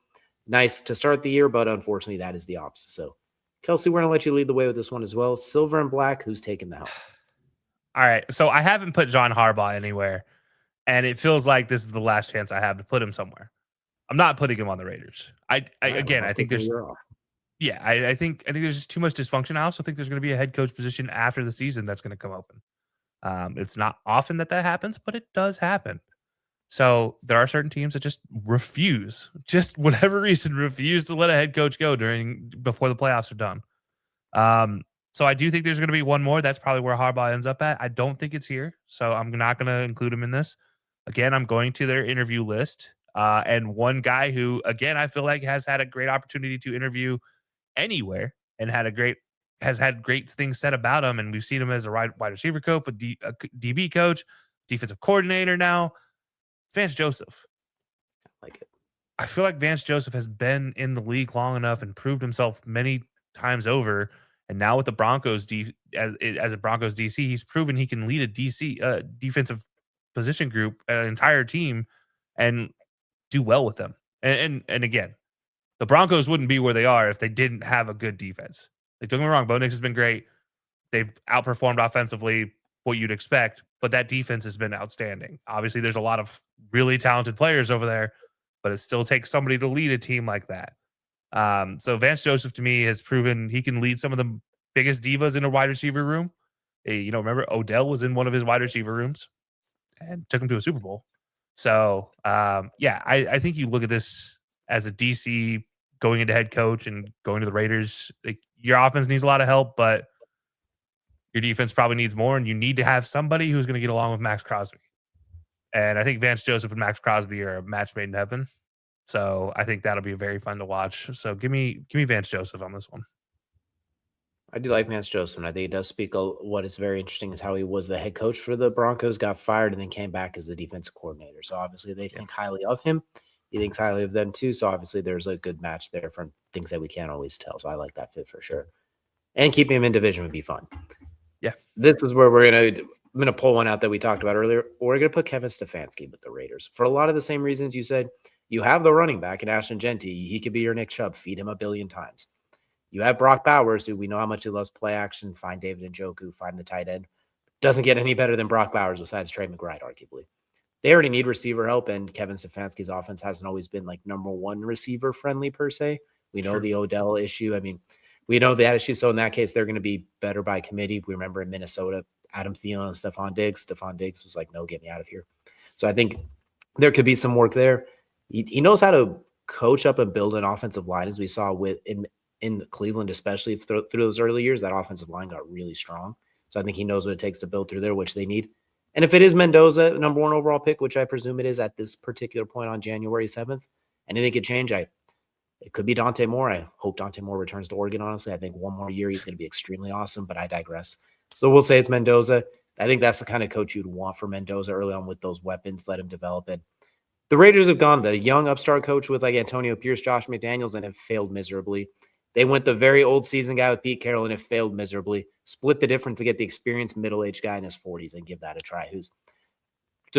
nice to start the year, but unfortunately, that is the opposite. So, Kelsey, we're going to let you lead the way with this one as well. Silver and black, who's taking the helm? All right. So I haven't put John Harbaugh anywhere, and it feels like this is the last chance I have to put him somewhere. I'm not putting him on the Raiders. Again, I think there's I think there's just too much dysfunction. I also think there's going to be a head coach position after the season that's going to come open. It's not often that happens, but it does happen. So there are certain teams that just refuse, just whatever reason, refuse to let a head coach go before the playoffs are done. So I do think there's going to be one more. That's probably where Harbaugh ends up at. I don't think it's here, so I'm not going to include him in this. Again, I'm going to their interview list, and one guy who, again, I feel like has had a great opportunity to interview anywhere and has had great things said about him, and we've seen him as a wide receiver coach, a DB coach, defensive coordinator now. Vance Joseph. I like it. I feel like Vance Joseph has been in the league long enough and proved himself many times over. And now with the Broncos as a Broncos DC, he's proven he can lead a defensive position group, an entire team, and do well with them. And again, the Broncos wouldn't be where they are if they didn't have a good defense. Like, don't get me wrong, Bo Nix has been great. They've outperformed offensively what you'd expect, but that defense has been outstanding. Obviously, there's a lot of really talented players over there, but it still takes somebody to lead a team like that. So Vance Joseph, to me, has proven he can lead some of the biggest divas in a wide receiver room. Remember Odell was in one of his wide receiver rooms and took him to a Super Bowl. So, I think you look at this as a DC going into head coach and going to the Raiders. Like, your offense needs a lot of help, but your defense probably needs more, and you need to have somebody who's going to get along with Max Crosby. And I think Vance Joseph and Max Crosby are a match made in heaven. So I think that'll be very fun to watch. So give me Vance Joseph on this one. I do like Vance Joseph, and I think he does speak. What is very interesting is how he was the head coach for the Broncos, got fired, and then came back as the defensive coordinator. So obviously they think highly of him. He thinks highly of them too. So obviously there's a good match there from things that we can't always tell. So I like that fit for sure. And keeping him in division would be fun. Yeah. This is where I'm gonna pull one out that we talked about earlier. We're gonna put Kevin Stefanski with the Raiders for a lot of the same reasons you said. You have the running back in Ashton Genty. He could be your Nick Chubb. Feed him a billion times. You have Brock Bowers, who we know how much he loves play action. Find David Njoku, find the tight end. Doesn't get any better than Brock Bowers besides Trey McBride, arguably. They already need receiver help, and Kevin Stefanski's offense hasn't always been like number one receiver friendly per se. We know the Odell issue. I mean, we know that issue. So in that case, they're going to be better by committee. We remember in Minnesota, Adam Thielen and Stephon Diggs. Stephon Diggs was like, no, get me out of here. So I think there could be some work there. He knows how to coach up and build an offensive line, as we saw in Cleveland, especially through those early years. That offensive line got really strong. So I think he knows what it takes to build through there, which they need. And if it is Mendoza, number one overall pick, which I presume it is at this particular point on January 7th, anything could change. It could be Dante Moore. I hope Dante Moore returns to Oregon, honestly. I think one more year he's going to be extremely awesome, but I digress. So we'll say it's Mendoza. I think that's the kind of coach you'd want for Mendoza early on with those weapons. Let him develop it. The Raiders have gone the young upstart coach with like Antonio Pierce, Josh McDaniels, and have failed miserably. They went the very old season guy with Pete Carroll and have failed miserably. Split the difference to get the experienced middle-aged guy in his 40s and give that a try.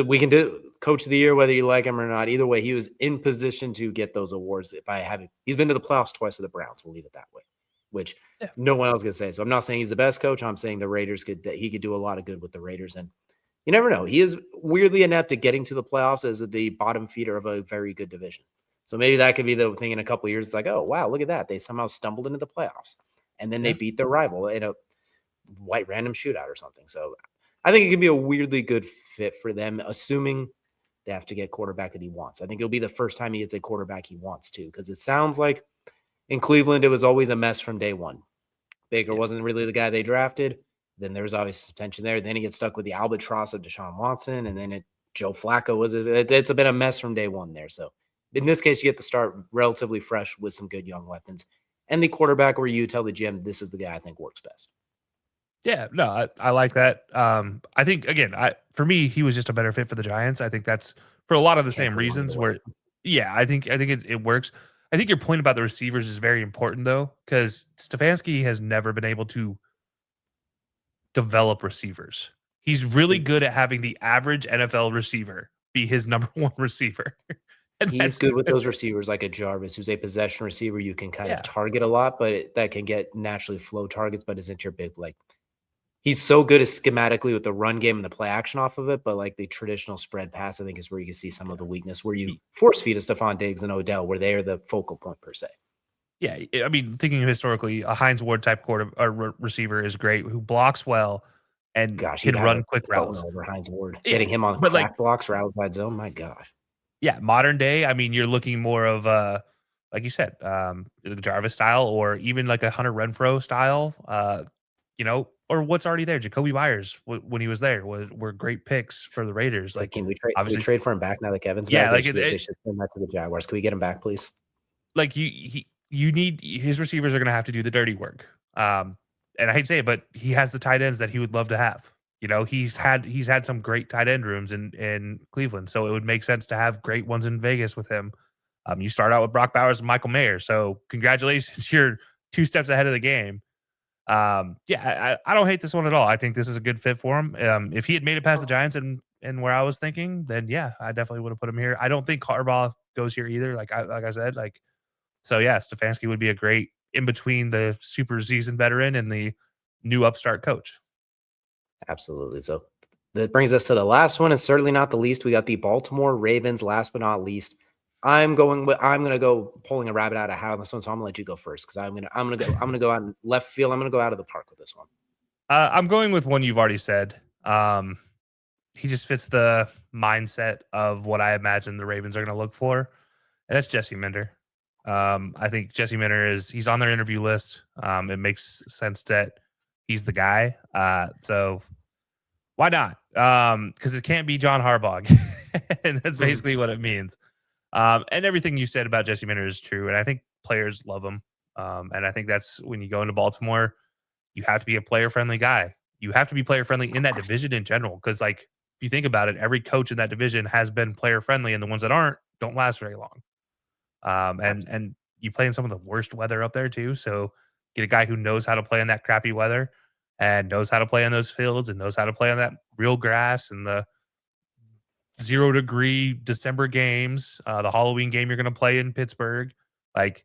We can do coach of the year, whether you like him or not. Either way, he was in position to get those awards he's been to the playoffs twice with the Browns. We'll leave it that way, which no one else can say. So I'm not saying he's the best coach. I'm saying the Raiders could do a lot of good with the Raiders. And you never know. He is weirdly inept at getting to the playoffs as the bottom feeder of a very good division. So maybe that could be the thing in a couple of years. It's like, oh, wow, look at that. They somehow stumbled into the playoffs. And then they beat their rival in a white random shootout or something. So I think it could be a weirdly good fit for them, assuming they have to get quarterback that he wants. I think it'll be the first time he gets a quarterback he wants to, because it sounds like in Cleveland, it was always a mess from day one. Baker wasn't really the guy they drafted. Then there was obviously some tension there. Then he gets stuck with the albatross of Deshaun Watson. And then Joe Flacco it's been a mess from day one there. So in this case, you get to start relatively fresh with some good young weapons. and the quarterback where you tell the GM this is the guy I think works best. Yeah, no, I like that. I think again, for me, he was just a better fit for the Giants. I think that's for a lot of the Can't same go wrong reasons. either way. Where, yeah, I think it works. I think your point about the receivers is very important though, because Stefanski has never been able to develop receivers. He's really good at having the average NFL receiver be his number one receiver, and He's good with those receivers like a Jarvis, who's a possession receiver you can kind of yeah. target a lot, but that can get naturally flow targets, but isn't your big like. He's so good as schematically with the run game and the play action off of it, but like the traditional spread pass, I think is where you can see some of the weakness where you force feed a Stephon Diggs and Odell, where they are the focal point per se. Yeah, I mean, thinking historically, a Hines Ward type receiver is great, who blocks well and Gosh, he'd can have a run quick boner routes. over Hines Ward. Yeah, Getting him on but like, crack blocks or outside zone, my God. yeah, modern day. I mean, you're looking more of like you said, the Jarvis style, or even like a Hunter Renfro style. Or what's already there. Jacoby Myers when he was there were great picks for the Raiders. Like, Like can we obviously, trade for him back now that Kevin's yeah, back? They like should, they should send that to the Jaguars. Can we get him back, please? like you need his receivers are going to have to do the dirty work. And I hate to say it, but he has the tight ends that he would love to have. He's had some great tight end rooms in Cleveland, so it would make sense to have great ones in Vegas with him. You start out with Brock Bowers and Michael Mayer, so congratulations, you're 2 steps ahead of the game. Yeah, I don't hate this one at all. I think this is a good fit for him. If he had made it past the Giants and where I was thinking, then yeah, I definitely would have put him here. I don't think Harbaugh goes here either. Like I said, so yeah, Stefanski would be a great in between the super seasoned veteran and the new upstart coach. Absolutely. So that brings us to the last one, and certainly not the least. We got the Baltimore Ravens, last but not least. I'm gonna go pulling a rabbit out of a hat on this one, so I'm gonna let you go first because I'm gonna go out in left field. I'm gonna go out of the park with this one. I'm going with one you've already said. He just fits the mindset of what I imagine the Ravens are going to look for, and that's Jesse Minder. I think Jesse Minter he's on their interview list. It makes sense that he's the guy. So why not? Because it can't be John Harbaugh. And that's basically what it means. And everything you said about Jesse Minter is true. And I think players love him. And I think that's when you go into Baltimore, you have to be a player friendly guy. You have to be player friendly in that division in general. Because like if you think about it, every coach in that division has been player friendly, and the ones that aren't don't last very long. And you play in some of the worst weather up there too. So get a guy who knows how to play in that crappy weather and knows how to play in those fields and knows how to play on that real grass and the 0-degree December games, the Halloween game you're going to play in Pittsburgh. Like,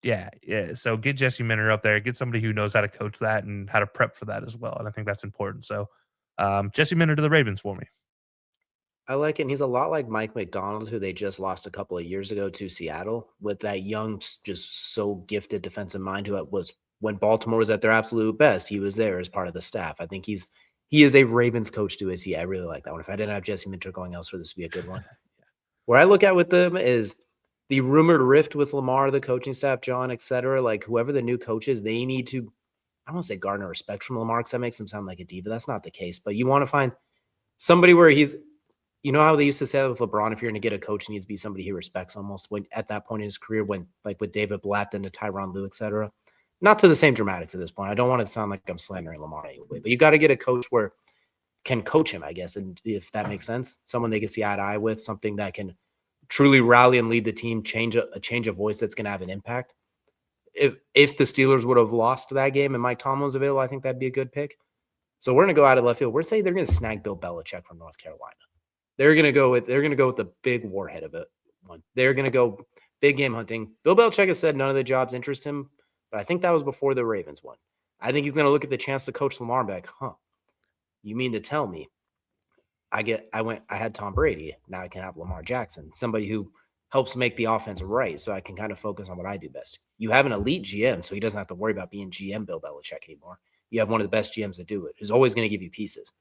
yeah. So get Jesse Minter up there, get somebody who knows how to coach that and how to prep for that as well. And I think that's important. So Jesse Minter to the Ravens for me. I like it. And he's a lot like Mike McDonald, who they just lost a couple of years ago to Seattle, with that young, just so gifted defensive mind who was when Baltimore was at their absolute best. He was there as part of the staff. I think he is a Ravens coach to a T. I really like that one. If I didn't have Jesse Minter going elsewhere, this would be a good one. Where I look at with them is the rumored rift with Lamar, the coaching staff, John, etc. Like whoever the new coach is, they need to, I don't want to say garner respect from Lamar because that makes him sound like a diva. That's not the case. But you want to find somebody where you know how they used to say that with LeBron, if you're going to get a coach, it needs to be somebody he respects almost when at that point in his career, when like with David Blatt, then to Tyronn Lue, etc. Not to the same dramatics at this point. I don't want it to sound like I'm slandering Lamar anyway, but you got to get a coach where can coach him, I guess, and if that makes sense, someone they can see eye to eye with, something that can truly rally and lead the team, change of voice that's going to have an impact. If the Steelers would have lost that game and Mike Tomlin was available, I think that'd be a good pick. So we're going to go out of left field. We're saying they're going to snag Bill Belichick from North Carolina. They're going to go with the big warhead of it one. They're going to go big game hunting. Bill Belichick has said none of the jobs interest him, but I think that was before the Ravens won. I think he's going to look at the chance to coach Lamar back. You mean to tell me I had Tom Brady. Now I can have Lamar Jackson, somebody who helps make the offense right, so I can kind of focus on what I do best. You have an elite GM, so he doesn't have to worry about being GM Bill Belichick anymore. You have one of the best GMs that do it, who's always going to give you pieces.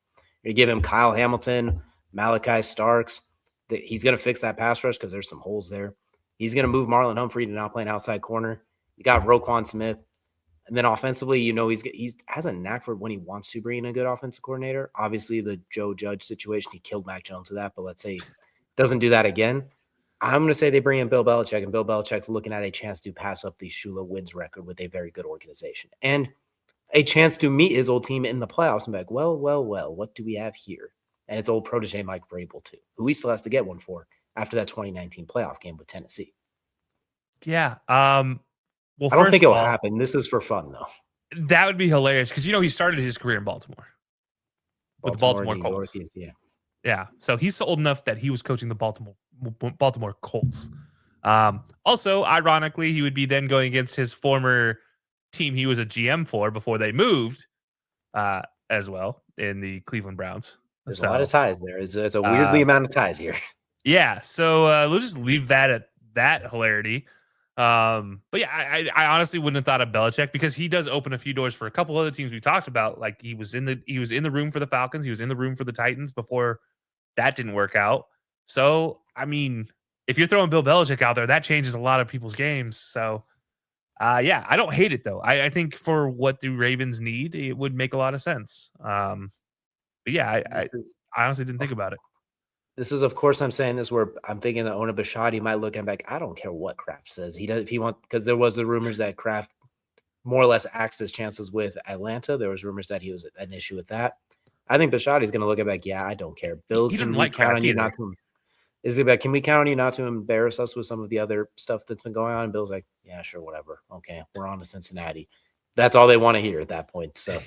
You're going to give him Kyle Hamilton, Malachi Starks. He's going to fix that pass rush because there's some holes there. He's going to move Marlon Humphrey to now play an outside corner. You got Roquan Smith. And then offensively, he has a knack for when he wants to bring in a good offensive coordinator. Obviously, the Joe Judge situation, he killed Mac Jones with that. But let's say he doesn't do that again. I'm going to say they bring in Bill Belichick, and Bill Belichick's looking at a chance to pass up the Shula wins record with a very good organization and a chance to meet his old team in the playoffs and be like, well, what do we have here? And his old protege, Mike Vrabel, too, who he still has to get one for after that 2019 playoff game with Tennessee. Yeah. Well, I don't first think of it'll all, happen. This is for fun, though. that would be hilarious because he started his career in Baltimore with the Baltimore New Colts. York, yeah. Yeah, so he's old enough that he was coaching the Baltimore Colts. Also, ironically, he would be then going against his former team he was a GM for before they moved, as well in the Cleveland Browns. There's a lot of ties there. It's a weirdly amount of ties here. Yeah, so we'll just leave that at that hilarity. But yeah, I honestly wouldn't have thought of Belichick because he does open a few doors for a couple other teams we talked about. Like he was in the room for the Falcons, he was in the room for the Titans before that didn't work out. So I mean, if you're throwing Bill Belichick out there, that changes a lot of people's games. So yeah, I don't hate it though. I think for what the Ravens need, it would make a lot of sense. But yeah, I honestly didn't think about it. This is, of course, I'm saying this where I'm thinking that Ona Bashadi might look at him like, I don't care what Kraft says. He does if he wants because there was the rumors that Kraft more or less axed his chances with Atlanta. There was rumors that he was an issue with that. I think Bashadi's going to look at like, yeah, I don't care. Bill, He can doesn't we like count Kraft on you either. not to? Is it like, can we count on you not to embarrass us with some of the other stuff that's been going on? And Bill's like, yeah, sure, whatever. Okay, we're on to Cincinnati. That's all they want to hear at that point. So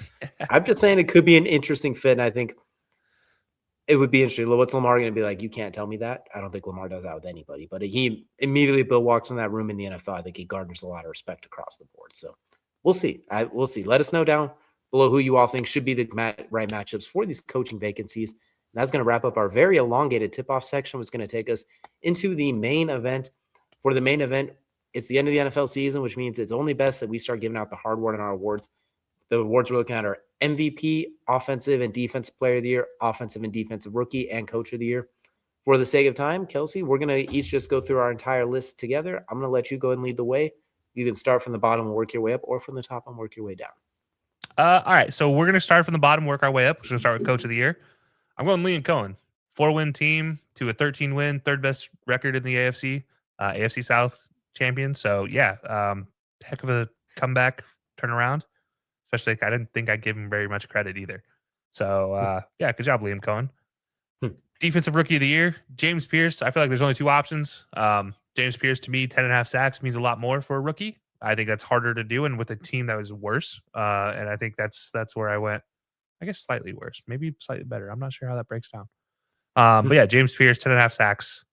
I'm just saying it could be an interesting fit, and I think it would be interesting. What's Lamar going to be like? You can't tell me that. I don't think Lamar does that with anybody. But he immediately, Bill walks in that room in the NFL. I think he garners a lot of respect across the board. So we'll see. We'll see. Let us know down below who you all think should be the right matchups for these coaching vacancies. And that's going to wrap up our very elongated tip-off section. It's going to take us into the main event. For the main event, it's the end of the NFL season, which means it's only best that we start giving out the hardware in our awards. The awards we're looking at are MVP, Offensive and Defensive Player of the Year, Offensive and Defensive Rookie, and Coach of the Year. For the sake of time, Kelsey, we're going to each just go through our entire list together. I'm going to let you go and lead the way. You can start from the bottom and work your way up, or from the top and work your way down. All right, so we're going to start from the bottom, work our way up. We're going to start with Coach of the Year. I'm going Liam Cohen, 4-win team to a 13-win, third best record in the AFC South champion. So yeah, heck of a comeback turnaround. Especially, like, I didn't think I'd give him very much credit either. So yeah, good job, Liam Cohen. Defensive Rookie of the Year, James Pierce. I feel like there's only two options. James Pierce, to me, 10.5 sacks means a lot more for a rookie. I think that's harder to do, and with a team that was worse. And I think that's where I went. I guess slightly worse, maybe slightly better. I'm not sure how that breaks down. But yeah, James Pierce, 10.5 sacks.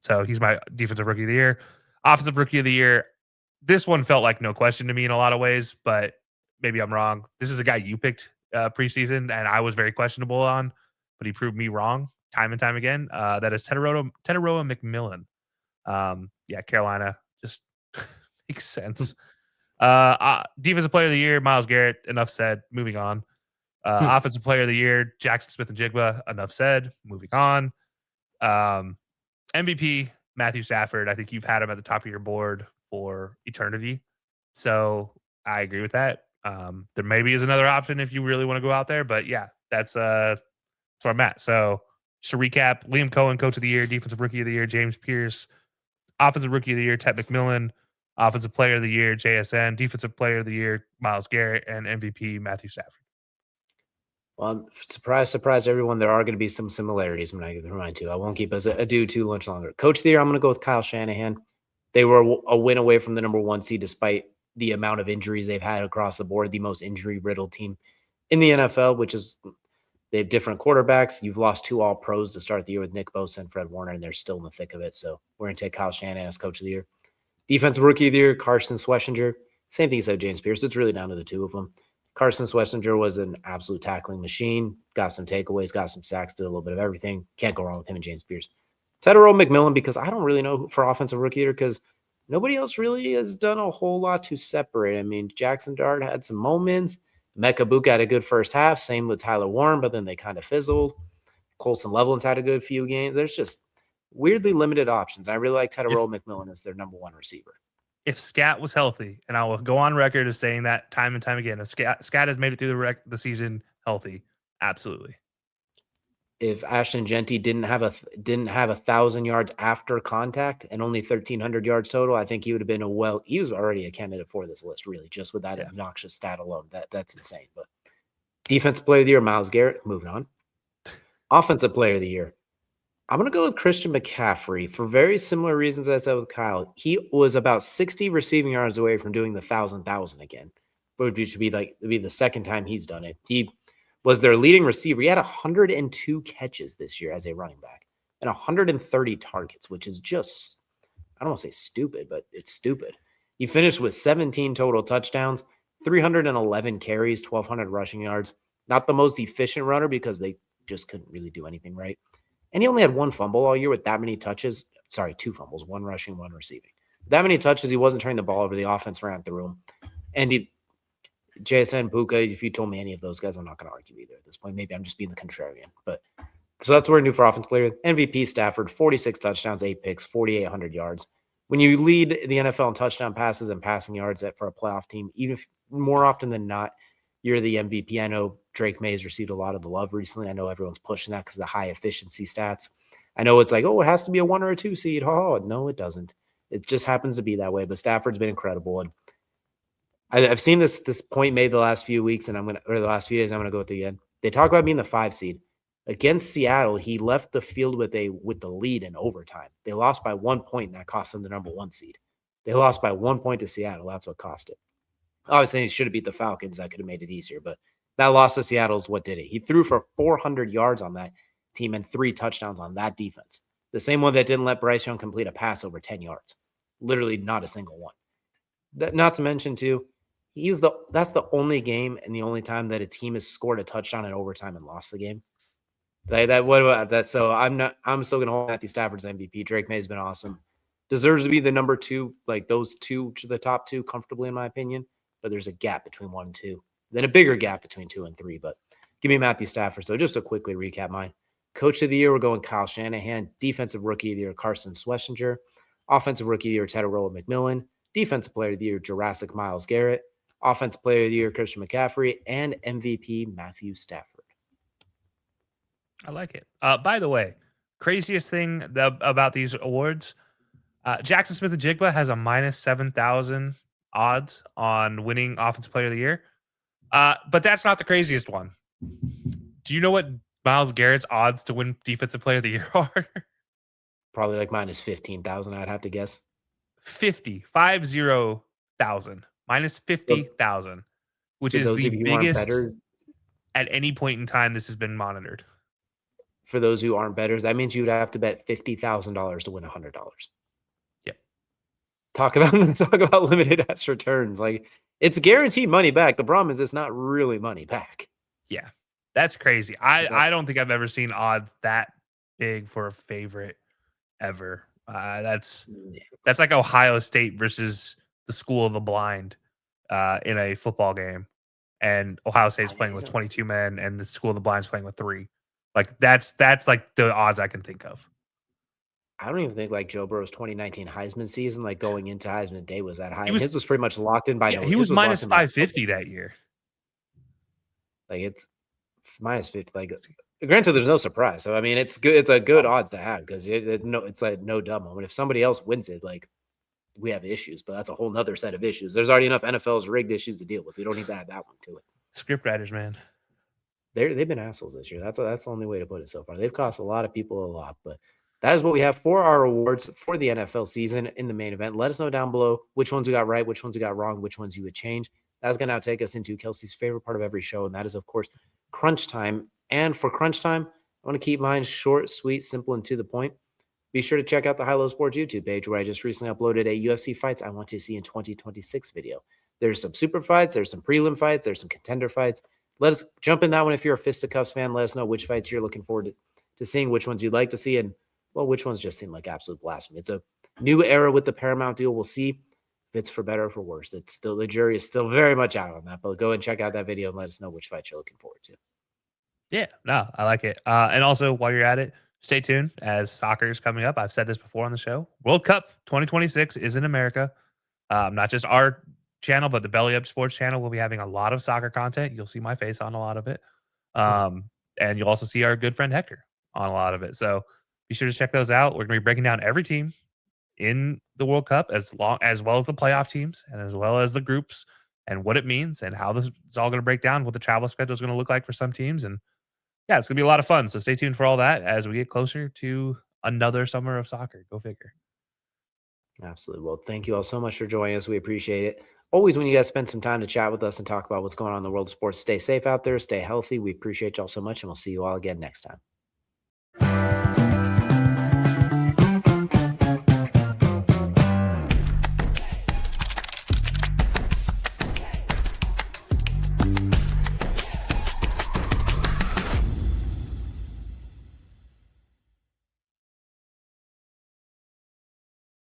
So he's my Defensive Rookie of the Year. Offensive Rookie of the Year. This one felt like no question to me in a lot of ways, but maybe I'm wrong. This is a guy you picked preseason, and I was very questionable on, but he proved me wrong time and time again. That is Teteroa McMillan. Yeah, Carolina just makes sense. Defensive Player of the Year, Myles Garrett. Enough said. Moving on. Offensive Player of the Year, Jackson Smith-Njigba. Enough said. Moving on. MVP, Matthew Stafford. I think you've had him at the top of your board for eternity. So I agree with that. There maybe is another option if you really want to go out there, but yeah, that's where I'm at. So just to recap, Liam Cohen, Coach of the Year, Defensive Rookie of the Year, James Pierce, Offensive Rookie of the Year, Ted McMillan, Offensive Player of the Year, JSN, Defensive Player of the Year, Myles Garrett, and MVP, Matthew Stafford. Well, surprise, everyone. There are going to be some similarities. I'm not going to remind you. I won't keep us ado too much longer. Coach of the Year, I'm going to go with Kyle Shanahan. They were a win away from the number 1 seed despite the amount of injuries they've had across the board, the most injury-riddled team in the NFL, which is they have different quarterbacks. You've lost 2 All-Pros to start the year with Nick Bosa and Fred Warner, and they're still in the thick of it. So we're going to take Kyle Shanahan as Coach of the Year. Defensive Rookie of the Year, Carson Schlesinger. Same thing as James Pierce. It's really down to the two of them. Carson Schlesinger was an absolute tackling machine. Got some takeaways, got some sacks, did a little bit of everything. Can't go wrong with him and James Pierce. Teteroa McMillan, because I don't really know for offensive rookie year because nobody else really has done a whole lot to separate. I mean, Jackson Dart had some moments. Mecca Buka had a good first half. Same with Tyler Warren, but then they kind of fizzled. Colson Leveland's had a good few games. There's just weirdly limited options. I really like Teteroa McMillan as their number 1 receiver. If Scat was healthy, and I will go on record as saying that time and time again, if Scat has made it through the season healthy, absolutely. if Ashton Genty didn't have 1,000 yards after contact and only 1,300 yards total, I think he would have been he was already a candidate for this list, really, just with that obnoxious stat alone. That's insane. But defensive player of the year, Myles Garrett. Moving on. Offensive player of the year. I'm going to go with Christian McCaffrey for very similar reasons as I said with Kyle. He was about 60 receiving yards away from doing the 1,000 again, which would be the second time he's done it. He was their leading receiver. He had 102 catches this year as a running back and 130 targets, which is just, I don't want to say stupid, but it's stupid. He finished with 17 total touchdowns, 311 carries, 1,200 rushing yards. Not the most efficient runner because they just couldn't really do anything right. And he only had one fumble all year with that many touches. Sorry, 2 fumbles, 1 rushing, 1 receiving. That many touches, he wasn't turning the ball over. The offense ran through him. And JSN, Buka, if you told me any of those guys, I'm not going to argue either at this point. Maybe I'm just being the contrarian. But so that's what we're new for offense player. MVP Stafford, 46 touchdowns, 8 picks, 4,800 yards. When you lead the NFL in touchdown passes and passing yards for a playoff team, even if more often than not, you're the MVP. I know Drake Maye has received a lot of the love recently. I know everyone's pushing that because of the high efficiency stats. I know it's like, oh, it has to be a 1 or a 2 seed. Oh, no, it doesn't. It just happens to be that way. But Stafford's been incredible. And I've seen this point made the last few weeks, and the last few days, I'm gonna go with it again. They talk about being the 5 seed. Against Seattle, he left the field with the lead in overtime. They lost by 1 point, and that cost them the number 1 seed. They lost by 1 point to Seattle. That's what cost it. Obviously, he should have beat the Falcons. That could have made it easier, but that loss to Seattle is what did it. He threw for 400 yards on that team and 3 touchdowns on that defense. The same one that didn't let Bryce Young complete a pass over 10 yards. Literally not a single one. Not to mention, too, that's the only game and the only time that a team has scored a touchdown in overtime and lost the game. What about that? So I'm still gonna hold Matthew Stafford's MVP. Drake Maye's been awesome. Deserves to be the number 2, like those 2 to the top 2 comfortably, in my opinion. But there's a gap between 1 and 2, then a bigger gap between 2 and 3. But give me Matthew Stafford. So just to quickly recap mine. Coach of the year, we're going Kyle Shanahan. Defensive rookie of the year, Carson Schlesinger. Offensive rookie of the year, Tedorola McMillan. Defensive player of the year, Jurassic Myles Garrett. Offensive player of the year, Christian McCaffrey. And MVP, Matthew Stafford. I like it. By the way, craziest thing about these awards, Jackson Smith-Njigba has a minus 7,000 odds on winning Offensive Player of the Year. But that's not the craziest one. Do you know what Myles Garrett's odds to win Defensive Player of the Year are? Probably like minus 15,000, I'd have to guess. 50,000. Minus 50,000, which is the biggest at any point in time this has been monitored. For those who aren't bettors, that means you'd have to bet $50,000 to win $100. Yep. Talk about limited ass returns. Like, it's guaranteed money back. The problem is it's not really money back. Yeah, that's crazy. I don't think I've ever seen odds that big for a favorite ever. That's like Ohio State versus the School of the Blind in a football game, and Ohio State's playing with 22 men, and the School of the Blind's playing with 3. Like that's like the odds I can think of. I don't even think like Joe Burrow's 2019 Heisman season, like going into Heisman Day, was that high. His was pretty much locked in by. Yeah, he was minus 550 that year. Like it's minus 50. Like, granted, there's no surprise. So I mean, it's good. It's a good odds to have because it's like no dumb moment. If somebody else wins it, like we have issues, but that's a whole nother set of issues. There's already enough NFL's rigged issues to deal with. We don't need to add that one to it. Script writers, man. They've been assholes this year. That's the only way to put it so far. They've cost a lot of people a lot, but that is what we have for our awards for the NFL season in the main event. Let us know down below which ones we got right, which ones we got wrong, which ones you would change. That's going to now take us into Kelsey's favorite part of every show, and that is, of course, crunch time. And for crunch time, I want to keep mine short, sweet, simple, and to the point. Be sure to check out the High Low Sports YouTube page where I just recently uploaded a UFC fights I want to see in 2026 video. There's some super fights, there's some prelim fights, there's some contender fights. Let us jump in that one if you're a Fisticuffs fan. Let us know which fights you're looking forward to seeing, which ones you'd like to see, and, well, which ones just seem like absolute blasphemy. It's a new era with the Paramount deal. We'll see if it's for better or for worse. It's still, the jury is still very much out on that, but go and check out that video and let us know which fights you're looking forward to. Yeah, no, I like it. And also, while you're at it, stay tuned as soccer is coming up. I've said this before on the show. World Cup 2026 is in America. Not just our channel, but the Belly Up Sports channel will be having a lot of soccer content. You'll see my face on a lot of it. And you'll also see our good friend Hector on a lot of it. So be sure to check those out. We're going to be breaking down every team in the World Cup as well as the playoff teams and as well as the groups and what it means and how this is all going to break down, what the travel schedule is going to look like for some teams. And yeah, it's going to be a lot of fun. So stay tuned for all that as we get closer to another summer of soccer. Go figure. Absolutely. Well, thank you all so much for joining us. We appreciate it. Always when you guys spend some time to chat with us and talk about what's going on in the world of sports, stay safe out there, stay healthy. We appreciate y'all so much, and we'll see you all again next time.